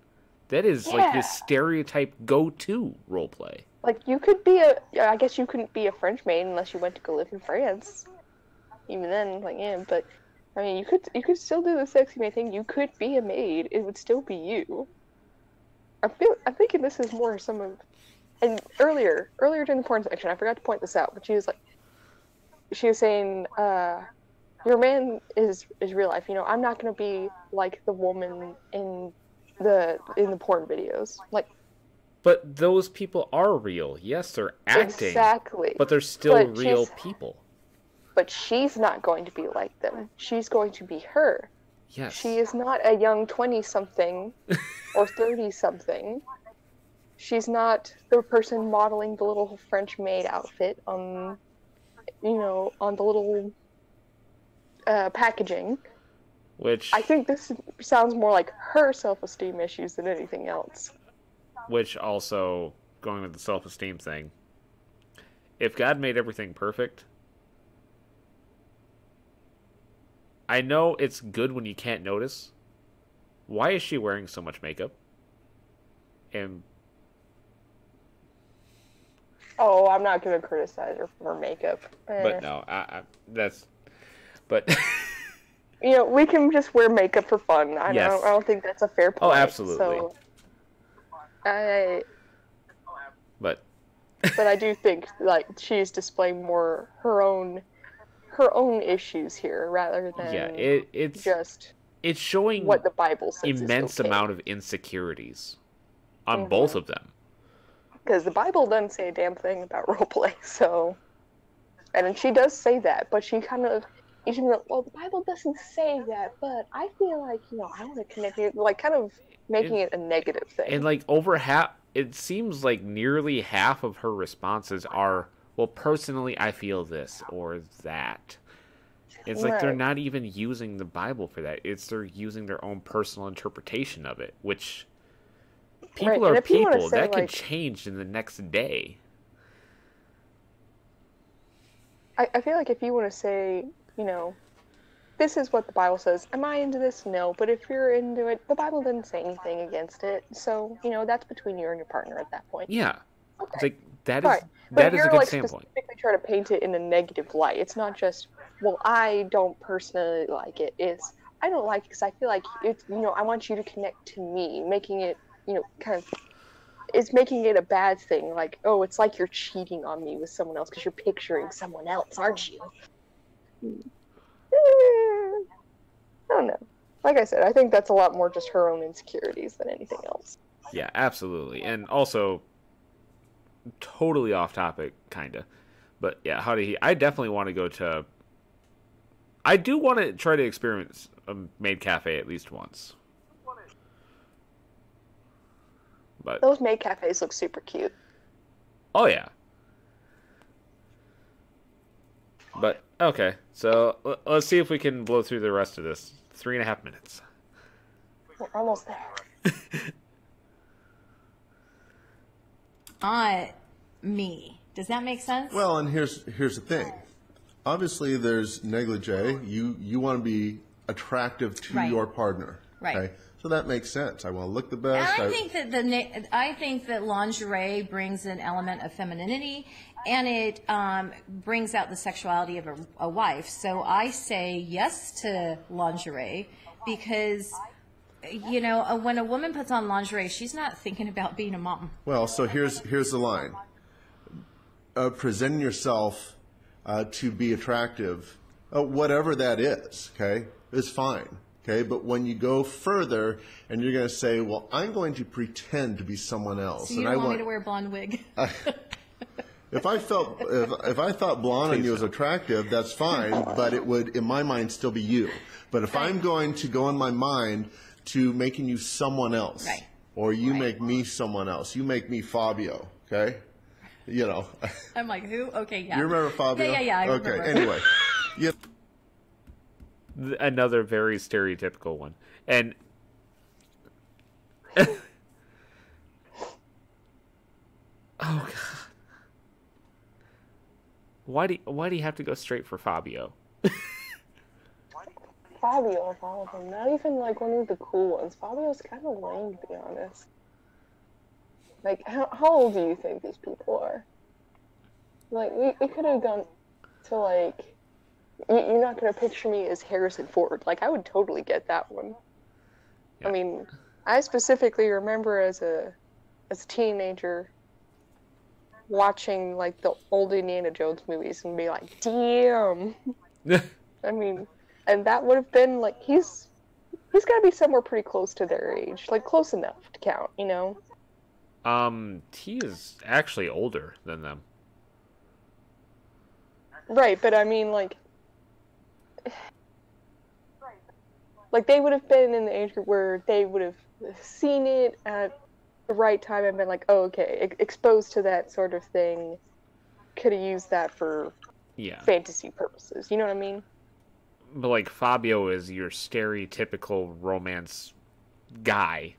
That is like the Yeah. stereotype go-to role play. Like you could be a. I guess you couldn't be a French maiden unless you went to go live in France. Even then, like yeah, but I mean, you could still do the sexy maid thing. You could be a maid. It would still be you. I'm thinking this is more some of. And earlier during the porn section, I forgot to point this out, but she was saying, your man is real life. You know, I'm not gonna be like the woman in the porn videos. Like, But those people are real. Yes, they're acting. exactly. But they're still But real people. But she's not going to be like them. She's going to be her. Yes. She is not a young 20-something or 30-something. She's not the person modeling the little French maid outfit on the little packaging. Which I think this sounds more like her self-esteem issues than anything else. Which also, going with the self-esteem thing, if God made everything perfect, I know it's good when you can't notice. Why is she wearing so much makeup? And Oh, I'm not going to criticize her for her makeup. but no, but You know, we can just wear makeup for fun. Yes. I don't think that's a fair point. absolutely. So, but but I do think like she's displaying more her own issues here rather than it's just it's showing what the Bible says. immense is okay. amount of insecurities on both of them. Because the Bible doesn't say a damn thing about roleplay, so... And she does say that, but she kind of... well, the Bible doesn't say that, but I feel like, I want to connect it, like, kind of making it a negative thing. And, like, over half... It seems like nearly half of her responses are, well, personally, I feel this, or that. It's like they're not even using the Bible for that. They're using their own personal interpretation of it, which... People are people. That can change in the next day. I feel like if you want to say, this is what the Bible says. Am I into this? No. But if you're into it, the Bible doesn't say anything against it. So, that's between you and your partner at that point. Yeah. Okay. It's like, that right. is a good standpoint. Specifically try to paint it in a negative light. It's not just, well, I don't personally like it. It's, I don't like it because I feel like it's, I want you to connect to me, making it, kind of, it's making it a bad thing. Like, oh, it's like you're cheating on me with someone else because you're picturing someone else, aren't you? I don't know. Like I said, I think that's a lot more just her own insecurities than anything else. Yeah, absolutely. And also, totally off topic, kinda. But yeah, I definitely want to go to... I do want to try to experience a maid cafe at least once. But those maid cafes look super cute. Oh yeah. But okay, so let's see if we can blow through the rest of this. 3.5 minutes. We're almost there. Me. Does that make sense? Well, and here's the thing. Obviously, there's negligee. You want to be attractive to your partner. Right. Okay? So that makes sense. I want to look the best. And I think that lingerie brings an element of femininity, and it brings out the sexuality of a wife. So I say yes to lingerie because, when a woman puts on lingerie, she's not thinking about being a mom. Well, so here's the line. Presenting yourself to be attractive, whatever that is, okay, is fine. Okay, but when you go further and you're going to say, well, I'm going to pretend to be someone else. So you don't want me to wear a blonde wig? If I thought blonde on you was attractive, that's fine, but it would, in my mind, still be you. But if I'm going to go in my mind to making you someone else, or you make me someone else, you make me Fabio, okay? I'm like, who? Okay, yeah. You remember Fabio? Yeah, I remember. Okay, anyway. Yep. Another very stereotypical one. And oh god. Why do you have to go straight for Fabio? Fabio of all of them. Not even like one of the cool ones. Fabio's kind of lame, to be honest. Like, how old do you think these people are? Like, we could have gone to, like, you're not going to picture me as Harrison Ford. Like, I would totally get that one. Yeah. I mean, I specifically remember as a teenager watching, like, the old Indiana Jones movies and be like, damn. I mean, and that would have been, like, he's got to be somewhere pretty close to their age. Like, close enough to count, you know? He is actually older than them. Right, but I mean, like, they would have been in the age group where they would have seen it at the right time and been like, oh, okay, exposed to that sort of thing, could have used that for fantasy purposes. You know what I mean? But, like, Fabio is your stereotypical romance guy.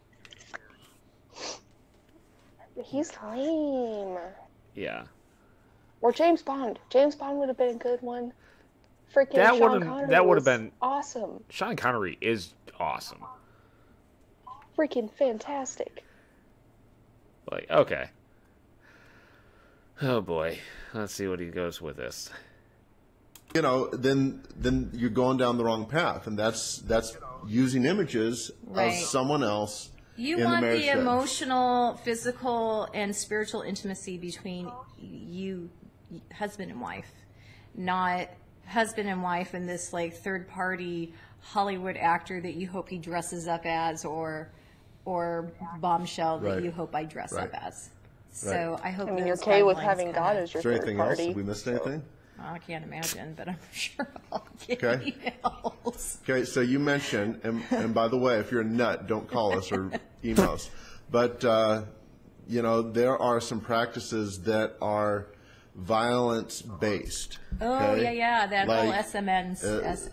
He's lame. Yeah. Or James Bond. James Bond would have been a good one. Freaking Sean Connery that would have been awesome. Sean Connery is awesome. Freaking fantastic. Like, okay. Oh boy. Let's see what he goes with this. You know, then you're going down the wrong path, and that's using images of someone else. You want the emotional, physical, and spiritual intimacy between you, husband and wife, not husband and wife and this, like, third-party Hollywood actor that you hope he dresses up as, or bombshell that you hope I dress up as. So I hope. I mean, you're okay with having God as your third party. Else? Have we missed anything? Well, I can't imagine, but I'm sure I'll get emails. Okay, so you mentioned, and by the way, if you're a nut, don't call us or email us. But, you know, there are some practices that are violence-based. Oh, okay? yeah, that like, whole S&M stuff.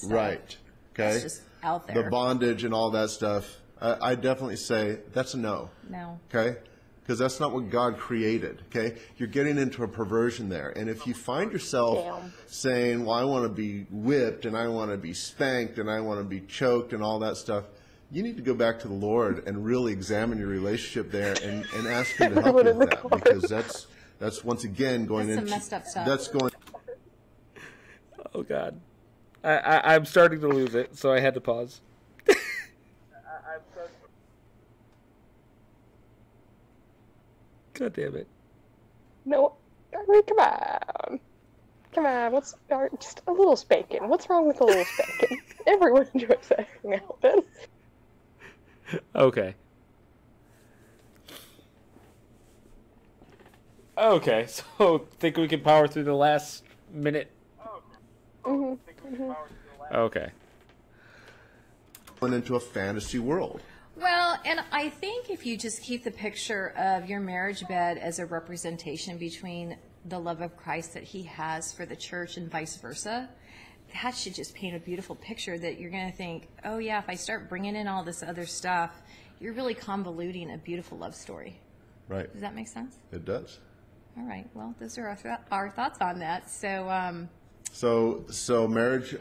Right, okay? That's just out there. The bondage and all that stuff, I definitely say that's a no. No. Okay? Because that's not what God created, okay? You're getting into a perversion there. And if you find yourself saying, well, I want to be whipped, and I want to be spanked, and I want to be choked, and all that stuff, you need to go back to the Lord and really examine your relationship there and ask Him to help you with that. Because that's once again going into... some messed up stuff. That's going... Oh, God. I'm starting to lose it, so I had to pause. God damn it. No, I mean, come on. Come on, just a little spanking. What's wrong with a little spanking? Everyone enjoys that every now and then. Okay. Okay, so think we can power through the last minute? Okay. Went into a fantasy world. Well, and I think if you just keep the picture of your marriage bed as a representation between the love of Christ that He has for the church and vice versa, that should just paint a beautiful picture that you're going to think, oh yeah, if I start bringing in all this other stuff, you're really convoluting a beautiful love story. Right. Does that make sense? It does. All right. Well, those are our thoughts on that. So marriage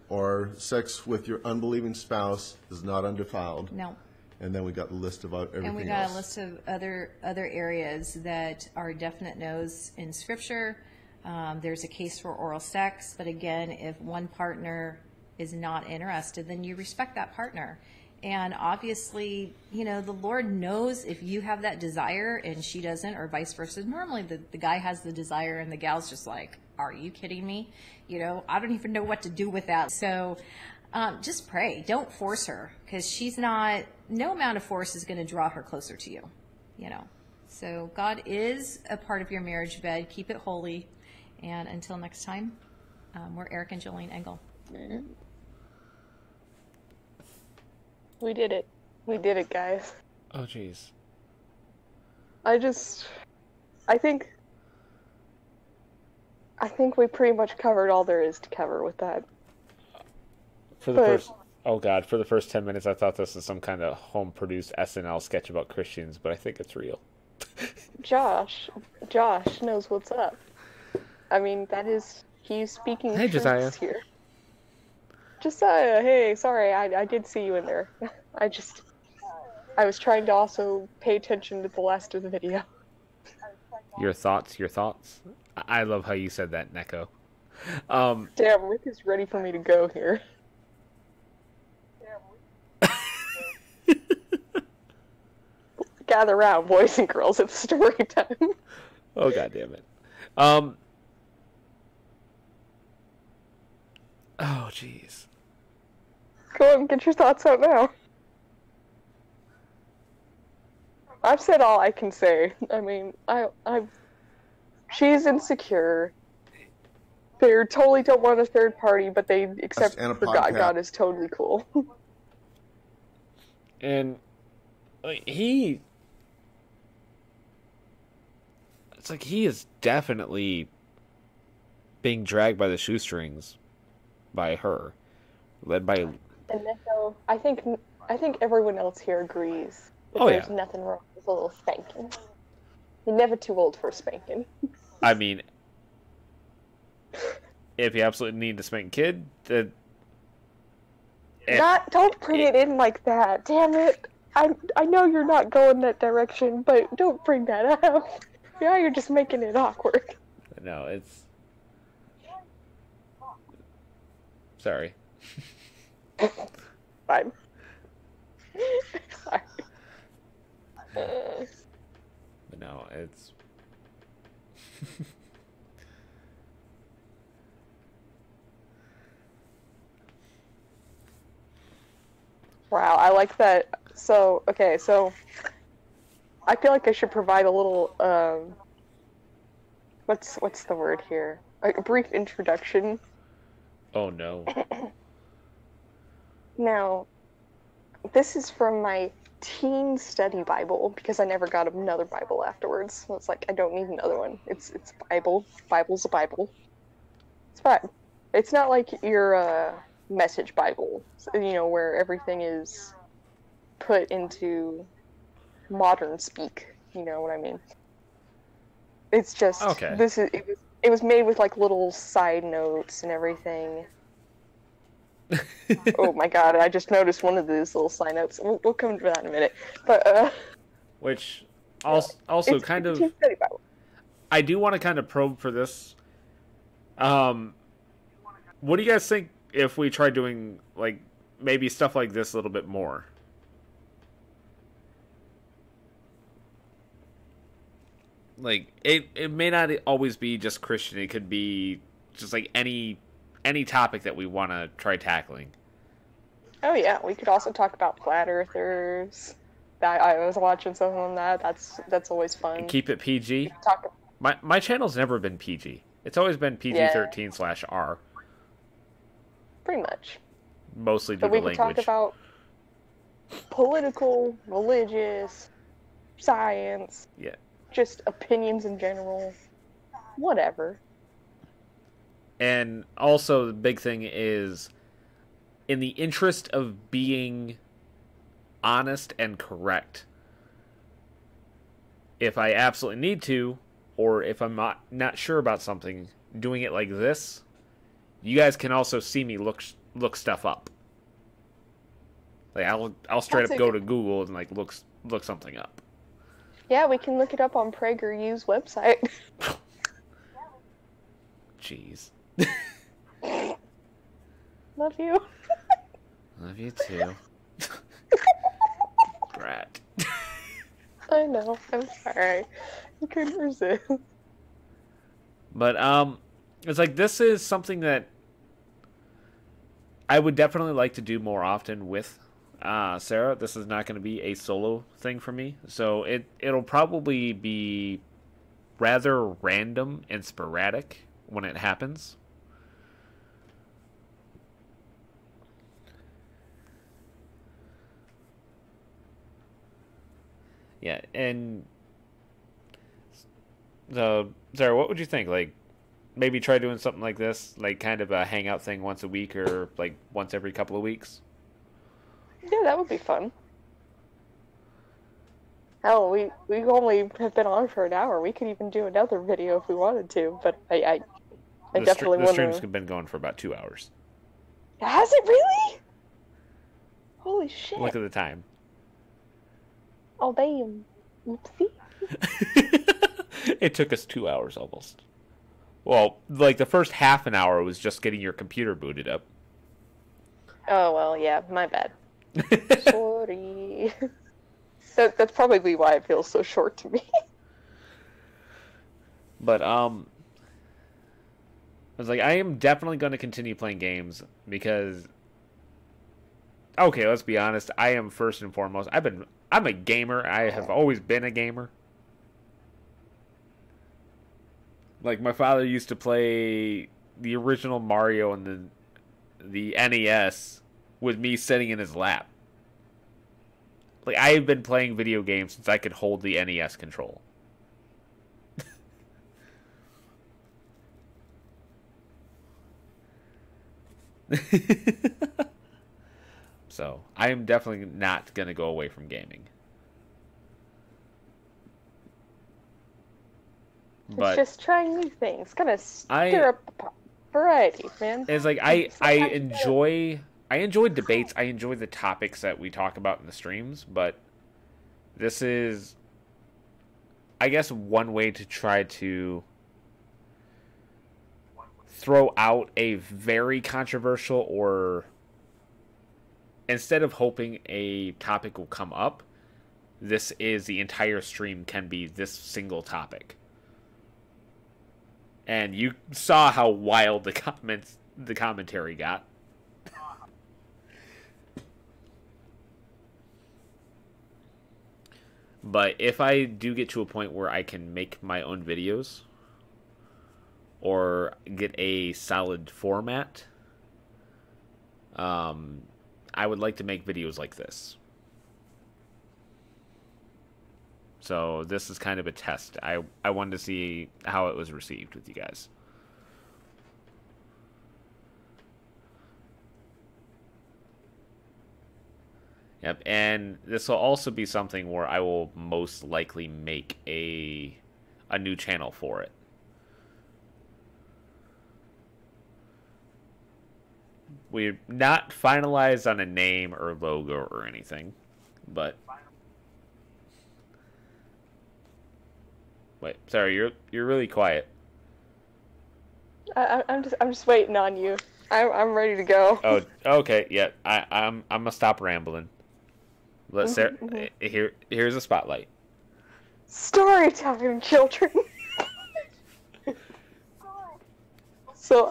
or sex with your unbelieving spouse is not undefiled. No. And then we got the list of everything else. And we got a list of other areas that are definite no's in Scripture. There's a case for oral sex, but again, if one partner is not interested, then you respect that partner. And obviously, you know, the Lord knows if you have that desire and she doesn't, or vice versa. Normally, the guy has the desire and the gal's just like, are you kidding me? You know, I don't even know what to do with that. So just pray. Don't force her, because no amount of force is going to draw her closer to you, you know. So God is a part of your marriage bed. Keep it holy. And until next time, we're Eric and Jolene Engel. We did it. We did it, guys. Oh, jeez. I think we pretty much covered all there is to cover with that. For the first 10 minutes, I thought this was some kind of home-produced SNL sketch about Christians, but I think it's real. Josh knows what's up. I mean, he's speaking Hey, truths Josiah. here. Josiah, hey, sorry, I did see you in there. I was trying to also pay attention to the last of the video. Your thoughts, your thoughts. I love how you said that, Neko. Damn, Rick is ready for me to go here. Gather round, boys and girls, it's story time. Oh, god damn it. Oh, jeez. Go on, get your thoughts out now. I've said all I can say. I mean, she's insecure. They totally don't want a third party, but they accept for God. God is totally cool. And it's like he is definitely being dragged by the shoestrings by her, led by. And Neko, I think everyone else here agrees that there's nothing wrong with a little spanking. You're never too old for a spanking. I mean, if you absolutely need to spank a kid, don't bring it in like that. Damn it! I know you're not going that direction, but don't bring that up. Yeah, you're just making it awkward. No, it's. Sorry. Fine. Sorry. But no, it's. Wow, I like that. So, okay, so I feel like I should provide a little, what's the word here? A brief introduction. Oh no. Now, this is from my teen study Bible, because I never got another Bible afterwards. So it's like, I don't need another one. It's Bible. Bible's a Bible. It's fine. It's not like your, message Bible, you know, where everything is put into modern speak. You know what I mean? It's just okay. It was made with like little side notes and everything. Oh my god! I just noticed one of these little side notes. We'll come to that in a minute. But which also kind of. I do want to kind of probe for this. What do you guys think if we try doing like maybe stuff like this a little bit more? Like it may not always be just Christian. It could be just like any topic that we want to try tackling. Oh yeah, we could also talk about flat earthers. I was watching something on that. That's always fun. Keep it PG. My channel's never been PG. It's always been PG-13/R. Pretty much. Mostly due to language. But we could talk about political, religious, science. Yeah. Just opinions in general. Whatever. And also the big thing is, in the interest of being honest and correct, if I absolutely need to, or if I'm not sure about something, doing it like this, you guys can also see me look stuff up. Like I'll straight up go to Google and like look something up. Yeah, we can look it up on PragerU's website. Jeez. Love you. Love you too. Brat. I know. I'm sorry. I couldn't resist. But it's like this is something that I would definitely like to do more often with Sarah. This is not going to be a solo thing for me, so it'll probably be rather random and sporadic when it happens. Yeah, and so Sarah, what would you think? Like, maybe try doing something like this, like kind of a hangout thing once a week or like once every couple of weeks? Yeah, that would be fun. Hell, we only have been on for an hour. We could even do another video if we wanted to, but I definitely want to. The stream's been going for about 2 hours. Has it really? Holy shit. Look at the time. Oh, damn. Oopsie. It took us 2 hours almost. Well, like the first half an hour was just getting your computer booted up. Oh, well, yeah, my bad. Sorry. That's probably why it feels so short to me. But, I was like, I am definitely going to continue playing games because, okay, let's be honest, I am first and foremost, I'm a gamer. I have always been a gamer. Like, my father used to play the original Mario and the NES with me sitting in his lap. Like, I have been playing video games since I could hold the NES control. So, I am definitely not going to go away from gaming. But it's just trying new things. Gotta stir up variety, man. it's like I enjoy debates. I enjoy the topics that we talk about in the streams, but this is, I guess, one way to try to throw out a very controversial, or instead of hoping a topic will come up, this is the entire stream can be this single topic. And you saw how wild the commentary got. But if I do get to a point where I can make my own videos or get a solid format, I would like to make videos like this. So this is kind of a test. I wanted to see how it was received with you guys. Yep, and this will also be something where I will most likely make a new channel for it. We're not finalized on a name or logo or anything, but wait, sorry, you're really quiet. I'm just waiting on you. I'm ready to go. Oh, okay, yeah. I'm gonna stop rambling. Let's here's a spotlight. Story time, children. So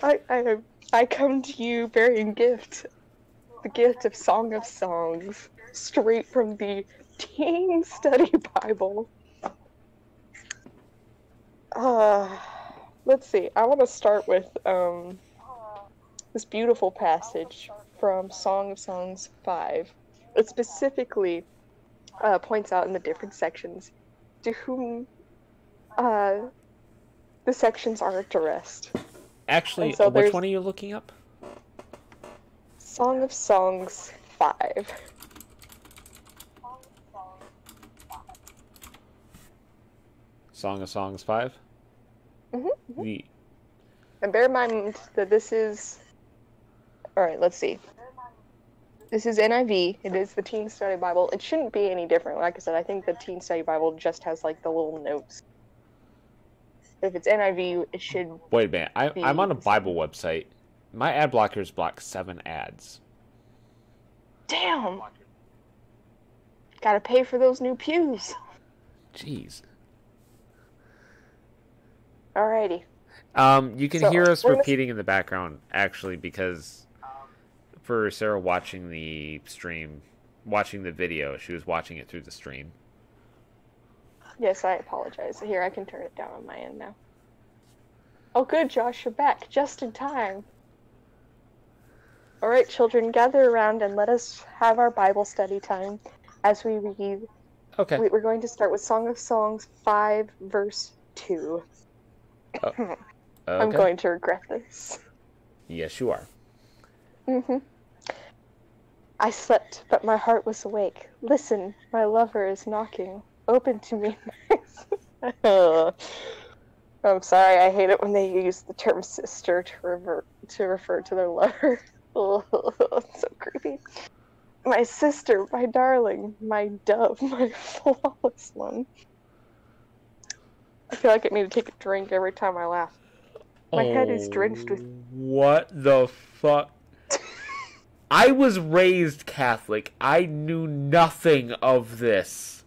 I come to you bearing the gift of Song of Songs, straight from the Teen Study Bible. Let's see. I want to start with this beautiful passage from Song of Songs 5. It specifically points out in the different sections to whom the sections are addressed. Actually, so which one are you looking up? Song of Songs 5. Song of Songs 5? Mm-hmm. And bear in mind that this is... Alright, let's see. This is NIV. It is the Teen Study Bible. It shouldn't be any different. Like I said, I think the Teen Study Bible just has, like, the little notes. If it's NIV, it should... Wait a minute. I'm on a Bible website. My ad blockers block 7 ads. Damn! Gotta pay for those new pews. Jeez. Alrighty. You can hear us repeating in the background, actually, because for Sarah watching the stream, watching the video, she was watching it through the stream. Yes, I apologize. Here, I can turn it down on my end now. Oh, good, Josh, you're back, just in time. Alright, children, gather around and let us have our Bible study time as we read. Okay. We're going to start with Song of Songs 5, verse 2. Okay. I'm going to regret this. Yes, you are. I slept, but my heart was awake. Listen, my lover is knocking. Open to me. I'm sorry, I hate it when they use the term sister to refer to their lover. Oh, it's so creepy. My sister, my darling, my dove, my flawless one. I feel like I need to take a drink every time I laugh. My head is drenched with... What the fuck? I was raised Catholic. I knew nothing of this.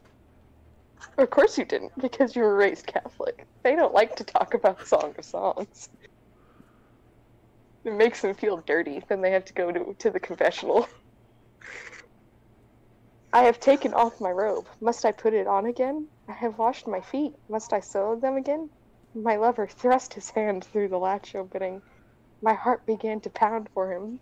Of course you didn't, because you were raised Catholic. They don't like to talk about Song of Songs. It makes them feel dirty, then they have to go to the confessional. I have taken off my robe. Must I put it on again? I have washed my feet. Must I soil them again? My lover thrust his hand through the latch opening. My heart began to pound for him.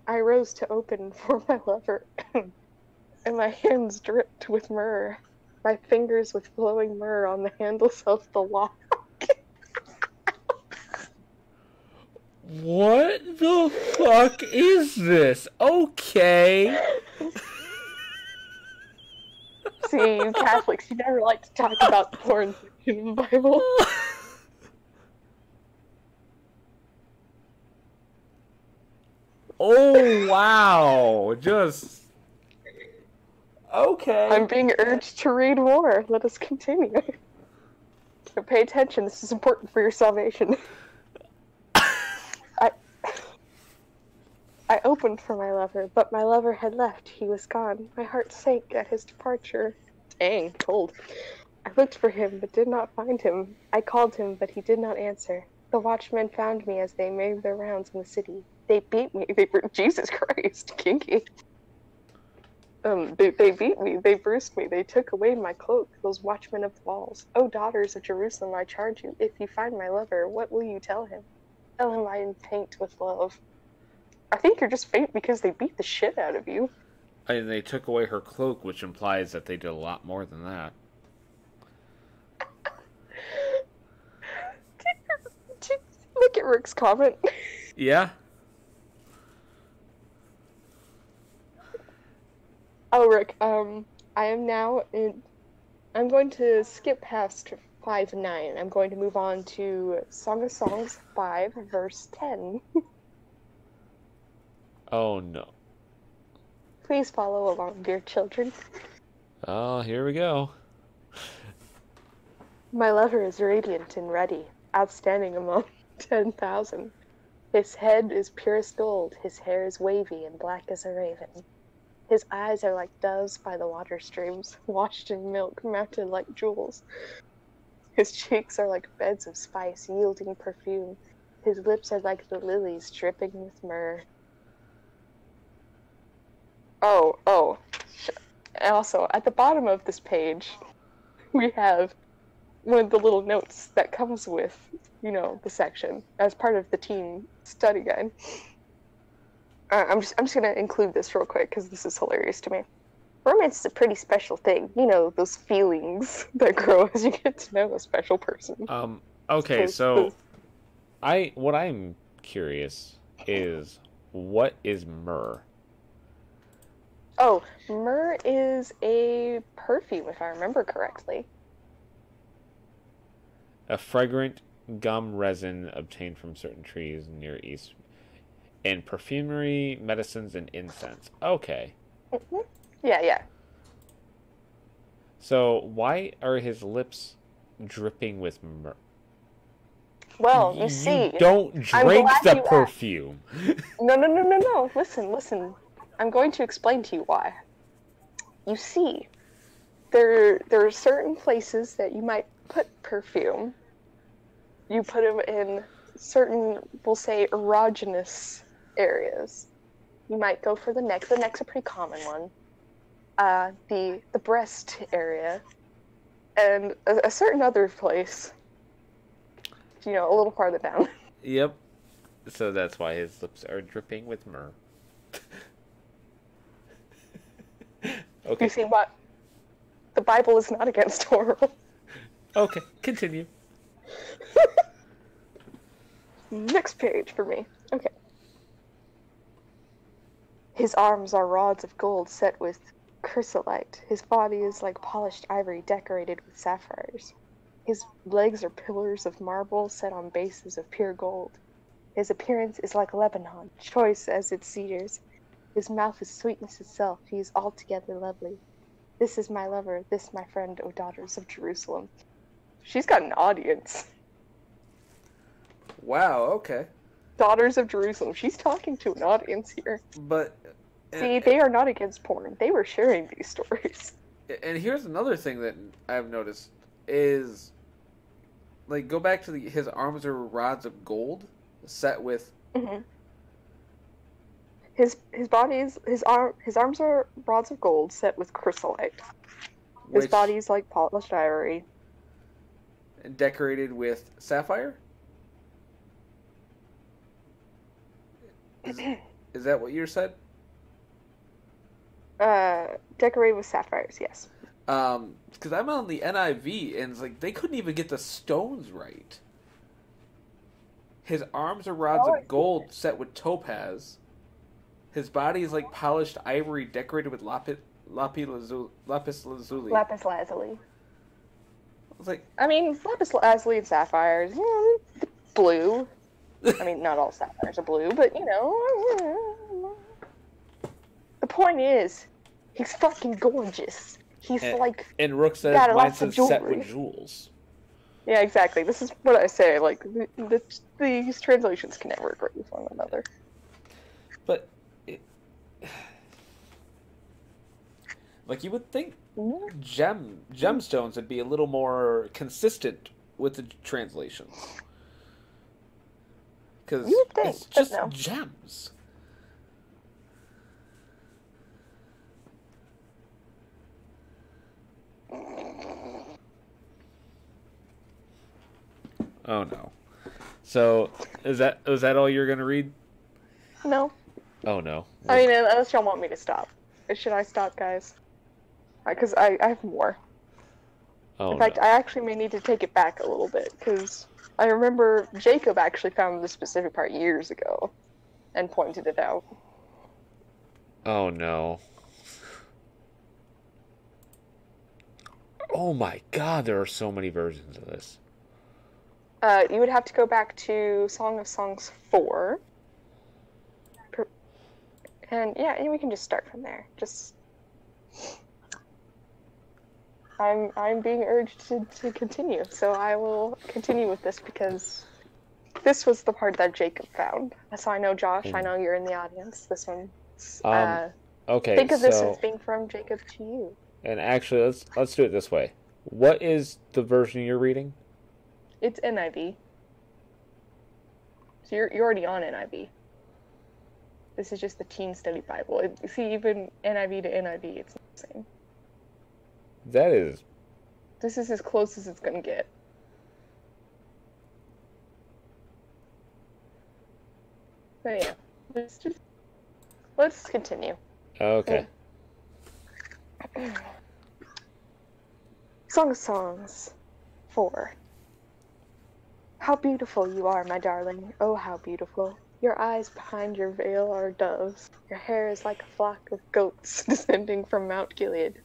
I rose to open for my lover, and my hands dripped with myrrh. My fingers with glowing myrrh on the handles of the lock. What the fuck is this? Okay. See, you Catholics, you never like to talk about the porn section of the Bible. Oh, wow. Just... Okay. I'm being urged to read more. Let us continue. So pay attention, this is important for your salvation. I opened for my lover, but my lover had left. He was gone. My heart sank at his departure. Dang, cold. I looked for him, but did not find him. I called him, but he did not answer. The watchmen found me as they made their rounds in the city. They beat me. Jesus Christ, kinky. They beat me. They bruised me. They took away my cloak. Those watchmen of the walls. O daughters of Jerusalem, I charge you, if you find my lover, what will you tell him? Tell him I am faint with love. I think you're just faint because they beat the shit out of you. And they took away her cloak, which implies that they did a lot more than that. Look at Rick's comment. Yeah? Oh, Rick, I am now in... I'm going to skip past 5:9. I'm going to move on to Song of Songs 5, verse 10. Oh, no. Please follow along, dear children. Oh, here we go. My lover is radiant and ruddy, outstanding among 10,000. His head is purest gold, his hair is wavy and black as a raven. His eyes are like doves by the water streams, washed in milk, mounted like jewels. His cheeks are like beds of spice, yielding perfume. His lips are like the lilies, dripping with myrrh. And also, at the bottom of this page, we have one of the little notes that comes with, the section, as part of the teen study guide. I'm just gonna include this real quick, because this is hilarious to me. Romance is a pretty special thing. Those feelings that grow as you get to know a special person. Okay, so what I'm curious is, what is myrrh? Oh, myrrh is a perfume, if I remember correctly. A fragrant gum resin obtained from certain trees near East. In perfumery, medicines, and incense. Okay. Mm-hmm. Yeah. So, why are his lips dripping with myrrh? Well, you see... You don't drink the perfume. No. Listen. I'm going to explain to you why. You see, there are certain places that you might put perfume. You put them in certain, we'll say, erogenous areas. You might go for the neck. The neck's a pretty common one. The breast area. And a certain other place. A little farther down. Yep. So that's why his lips are dripping with myrrh. Okay. You see what? The Bible is not against oral. Okay, continue. Next page for me. Okay. His arms are rods of gold set with chrysolite. His body is like polished ivory decorated with sapphires. His legs are pillars of marble set on bases of pure gold. His appearance is like Lebanon, choice as its cedars. His mouth is sweetness itself, he is altogether lovely. This is my lover, this my friend, O daughters of Jerusalem. She's got an audience. Wow, okay. Daughters of Jerusalem. She's talking to an audience here. But See, they are not against porn. They were sharing these stories. And here's another thing that I've noticed is, like, go back to his arms are rods of gold, set with. Mm-hmm. His arms are rods of gold set with chrysolite. His body's like polished ivory. And decorated with sapphire? Is that what you said? Decorated with sapphires, yes. Because I'm on the NIV, and it's like, they couldn't even get the stones right. His arms are rods of gold set with topaz. His body is like polished ivory decorated with lapis lazuli. Lapis lazuli. It's like, I mean, lapis lazuli and sapphires, blue. I mean, not all sapphires are blue, but you know. The point is, he's fucking gorgeous. He's and Rook says mine says set with jewels. Yeah, exactly. This is what I say. Like these translations can never agree with one another. But like you would think, gemstones would be a little more consistent with the translations. Because it's just gems. Oh no. So was that all you're gonna read? No. Oh no. I mean, unless y'all want me to stop. Should I stop, guys? Because I have more. Oh, in fact, I actually may need to take it back a little bit, because I remember Jacob actually found this specific part years ago and pointed it out. Oh no. Oh my god, there are so many versions of this. You would have to go back to Song of Songs 4. And yeah, we can just start from there. I'm being urged to continue, so I will continue with this because this was the part that Jacob found. So I know, Josh, I know you're in the audience. This one. Okay. Think of this as being from Jacob to you. And actually, let's do it this way. What is the version you're reading? It's NIV. So you're already on NIV. This is just the Teen Study Bible. See, even NIV to NIV, it's not the same. That is... This is as close as it's gonna get. So yeah, let's continue. Okay. Song of Songs 4. How beautiful you are, my darling. Oh, how beautiful. Your eyes behind your veil are doves. Your hair is like a flock of goats descending from Mount Gilead.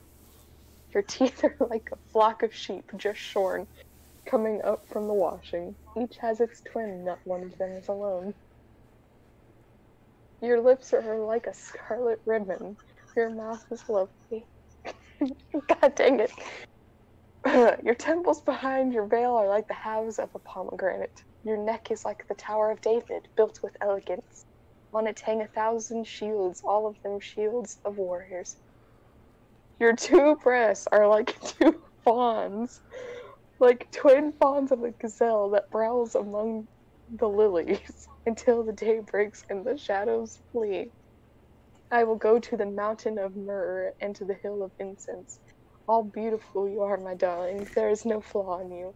Your teeth are like a flock of sheep just shorn, coming up from the washing. Each has its twin, not one of them is alone. Your lips are like a scarlet ribbon. Your mouth is lovely. God dang it. Your temples behind your veil are like the halves of a pomegranate. Your neck is like the Tower of David, built with elegance. On it hang 1,000 shields, all of them shields of warriors. Your two breasts are like two fawns, like twin fawns of a gazelle that browse among the lilies until the day breaks and the shadows flee. I will go to the mountain of myrrh and to the hill of incense. All beautiful you are, my darling. There is no flaw in you.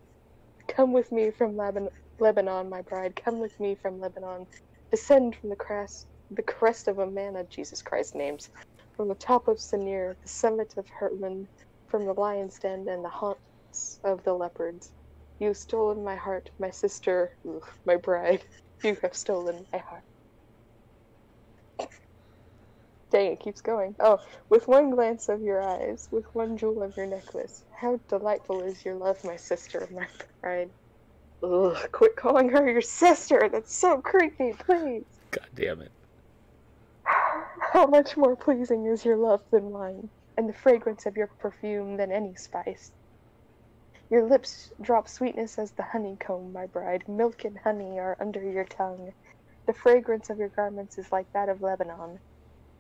Come with me from Lebanon, my bride. Come with me from Lebanon. Descend from the crest of Amana, Jesus Christ names. From the top of Senir, the summit of Hermon, from the lion's den and the haunts of the leopards. You have stolen my heart, my sister, my bride. You have stolen my heart. Dang, it keeps going. Oh, with one glance of your eyes, with one jewel of your necklace. How delightful is your love, my sister, my bride. Ugh, quit calling her your sister. That's so creepy, please. God damn it. How much more pleasing is your love than mine, and the fragrance of your perfume than any spice. Your lips drop sweetness as the honeycomb, my bride. Milk and honey are under your tongue. The fragrance of your garments is like that of Lebanon.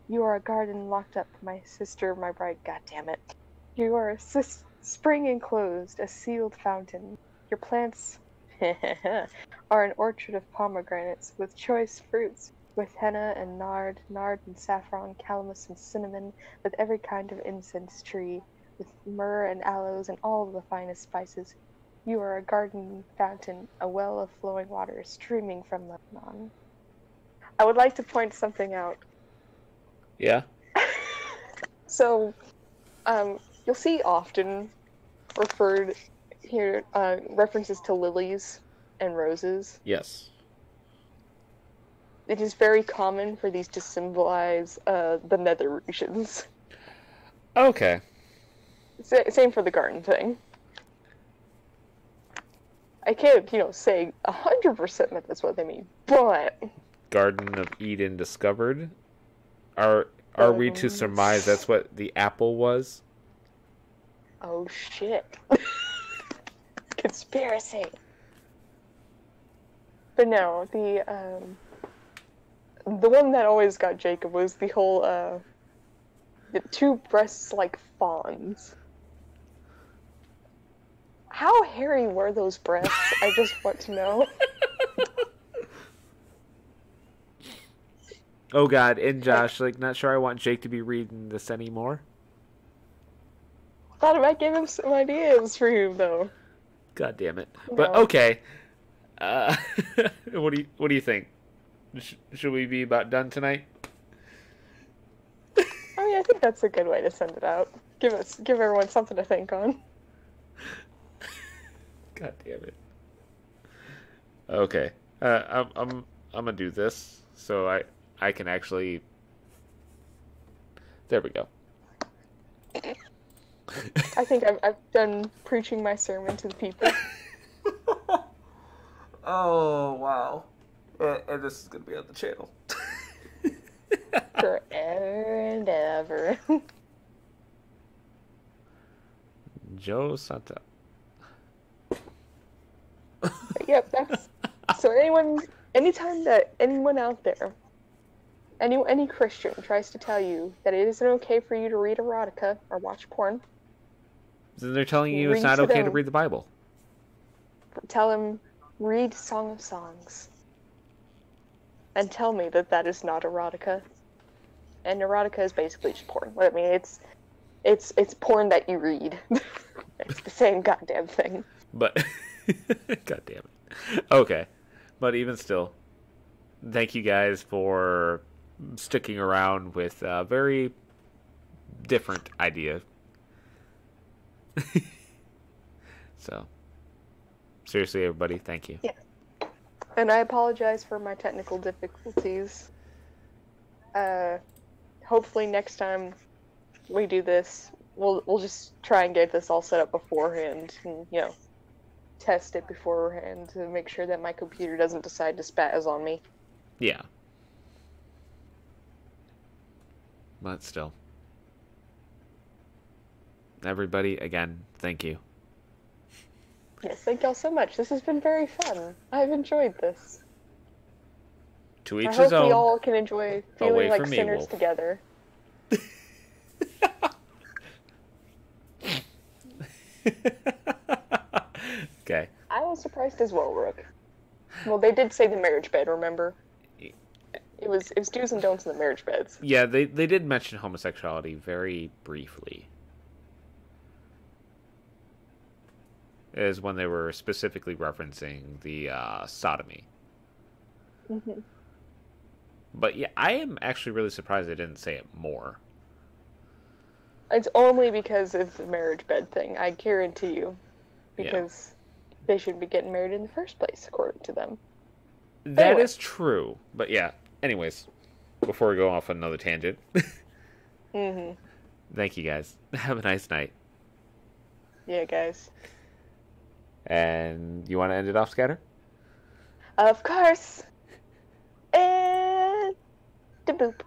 You are a garden locked up, my sister, my bride. God damn it. You are a spring enclosed, a sealed fountain. Your plants are an orchard of pomegranates with choice fruits, with henna and nard and saffron, calamus and cinnamon, with every kind of incense tree, with myrrh and aloes and all of the finest spices. You are a garden fountain, a well of flowing water streaming from Lebanon. I would like to point something out. Yeah? So, you'll see often referred here references to lilies and roses. Yes. It is very common for these to symbolize the nether regions. Okay. Same for the garden thing. I can't, say 100% that that's what they mean, but... Garden of Eden discovered? Are we to surmise that's what the apple was? Oh shit. Conspiracy. But no, the one that always got Jacob was the whole the two breasts like fawns. How hairy were those breasts? I just want to know. Oh god, and Josh, not sure I want Jake to be reading this anymore. Thought it might give him some ideas for you, though. God damn it. No. But okay. What do you think? Should we be about done tonight? Oh yeah, I think that's a good way to send it out. Give everyone something to think on. God damn it. Okay. I'm gonna do this so I can actually. There we go. I think I've done preaching my sermon to the people. Oh wow! And this is gonna be on the channel. Forever and ever. Joe Santa. Yep, that's so. Anytime that anyone out there, any Christian tries to tell you that it isn't okay for you to read erotica or watch porn, Then they're telling you it's read not to okay to them. read the Bible. Tell them read Song of Songs, and tell me that that is not erotica. And erotica is basically just porn. I mean, it's porn that you read. It's the same goddamn thing. But God damn it. Okay. But even still, thank you guys for sticking around with a very different idea. So, seriously, everybody, thank you. Yeah. And I apologize for my technical difficulties. Hopefully next time we do this, we'll just try and get this all set up beforehand and, test it beforehand to make sure that my computer doesn't decide to spaz on me. Yeah. But still. Everybody, again, thank you. Yes, thank y'all so much. This has been very fun. I've enjoyed this. To each I his hope we own. all can enjoy feeling Away like from me, sinners Wolf. together. Okay. I was surprised as well, Rook. Well, they did say the marriage bed, remember? It was do's and don'ts in the marriage beds. Yeah, they did mention homosexuality very briefly. Is when they were specifically referencing the sodomy. Mm-hmm. But yeah, I am actually really surprised they didn't say it more. It's only because it's the marriage bed thing, I guarantee you. Because they shouldn't be getting married in the first place, according to them. That Anyway. is true. But yeah, anyways, before we go off on another tangent, Mm-hmm. thank you guys. Have a nice night. Yeah, guys. And you want to end it off, Scatr? Of course. And the boop.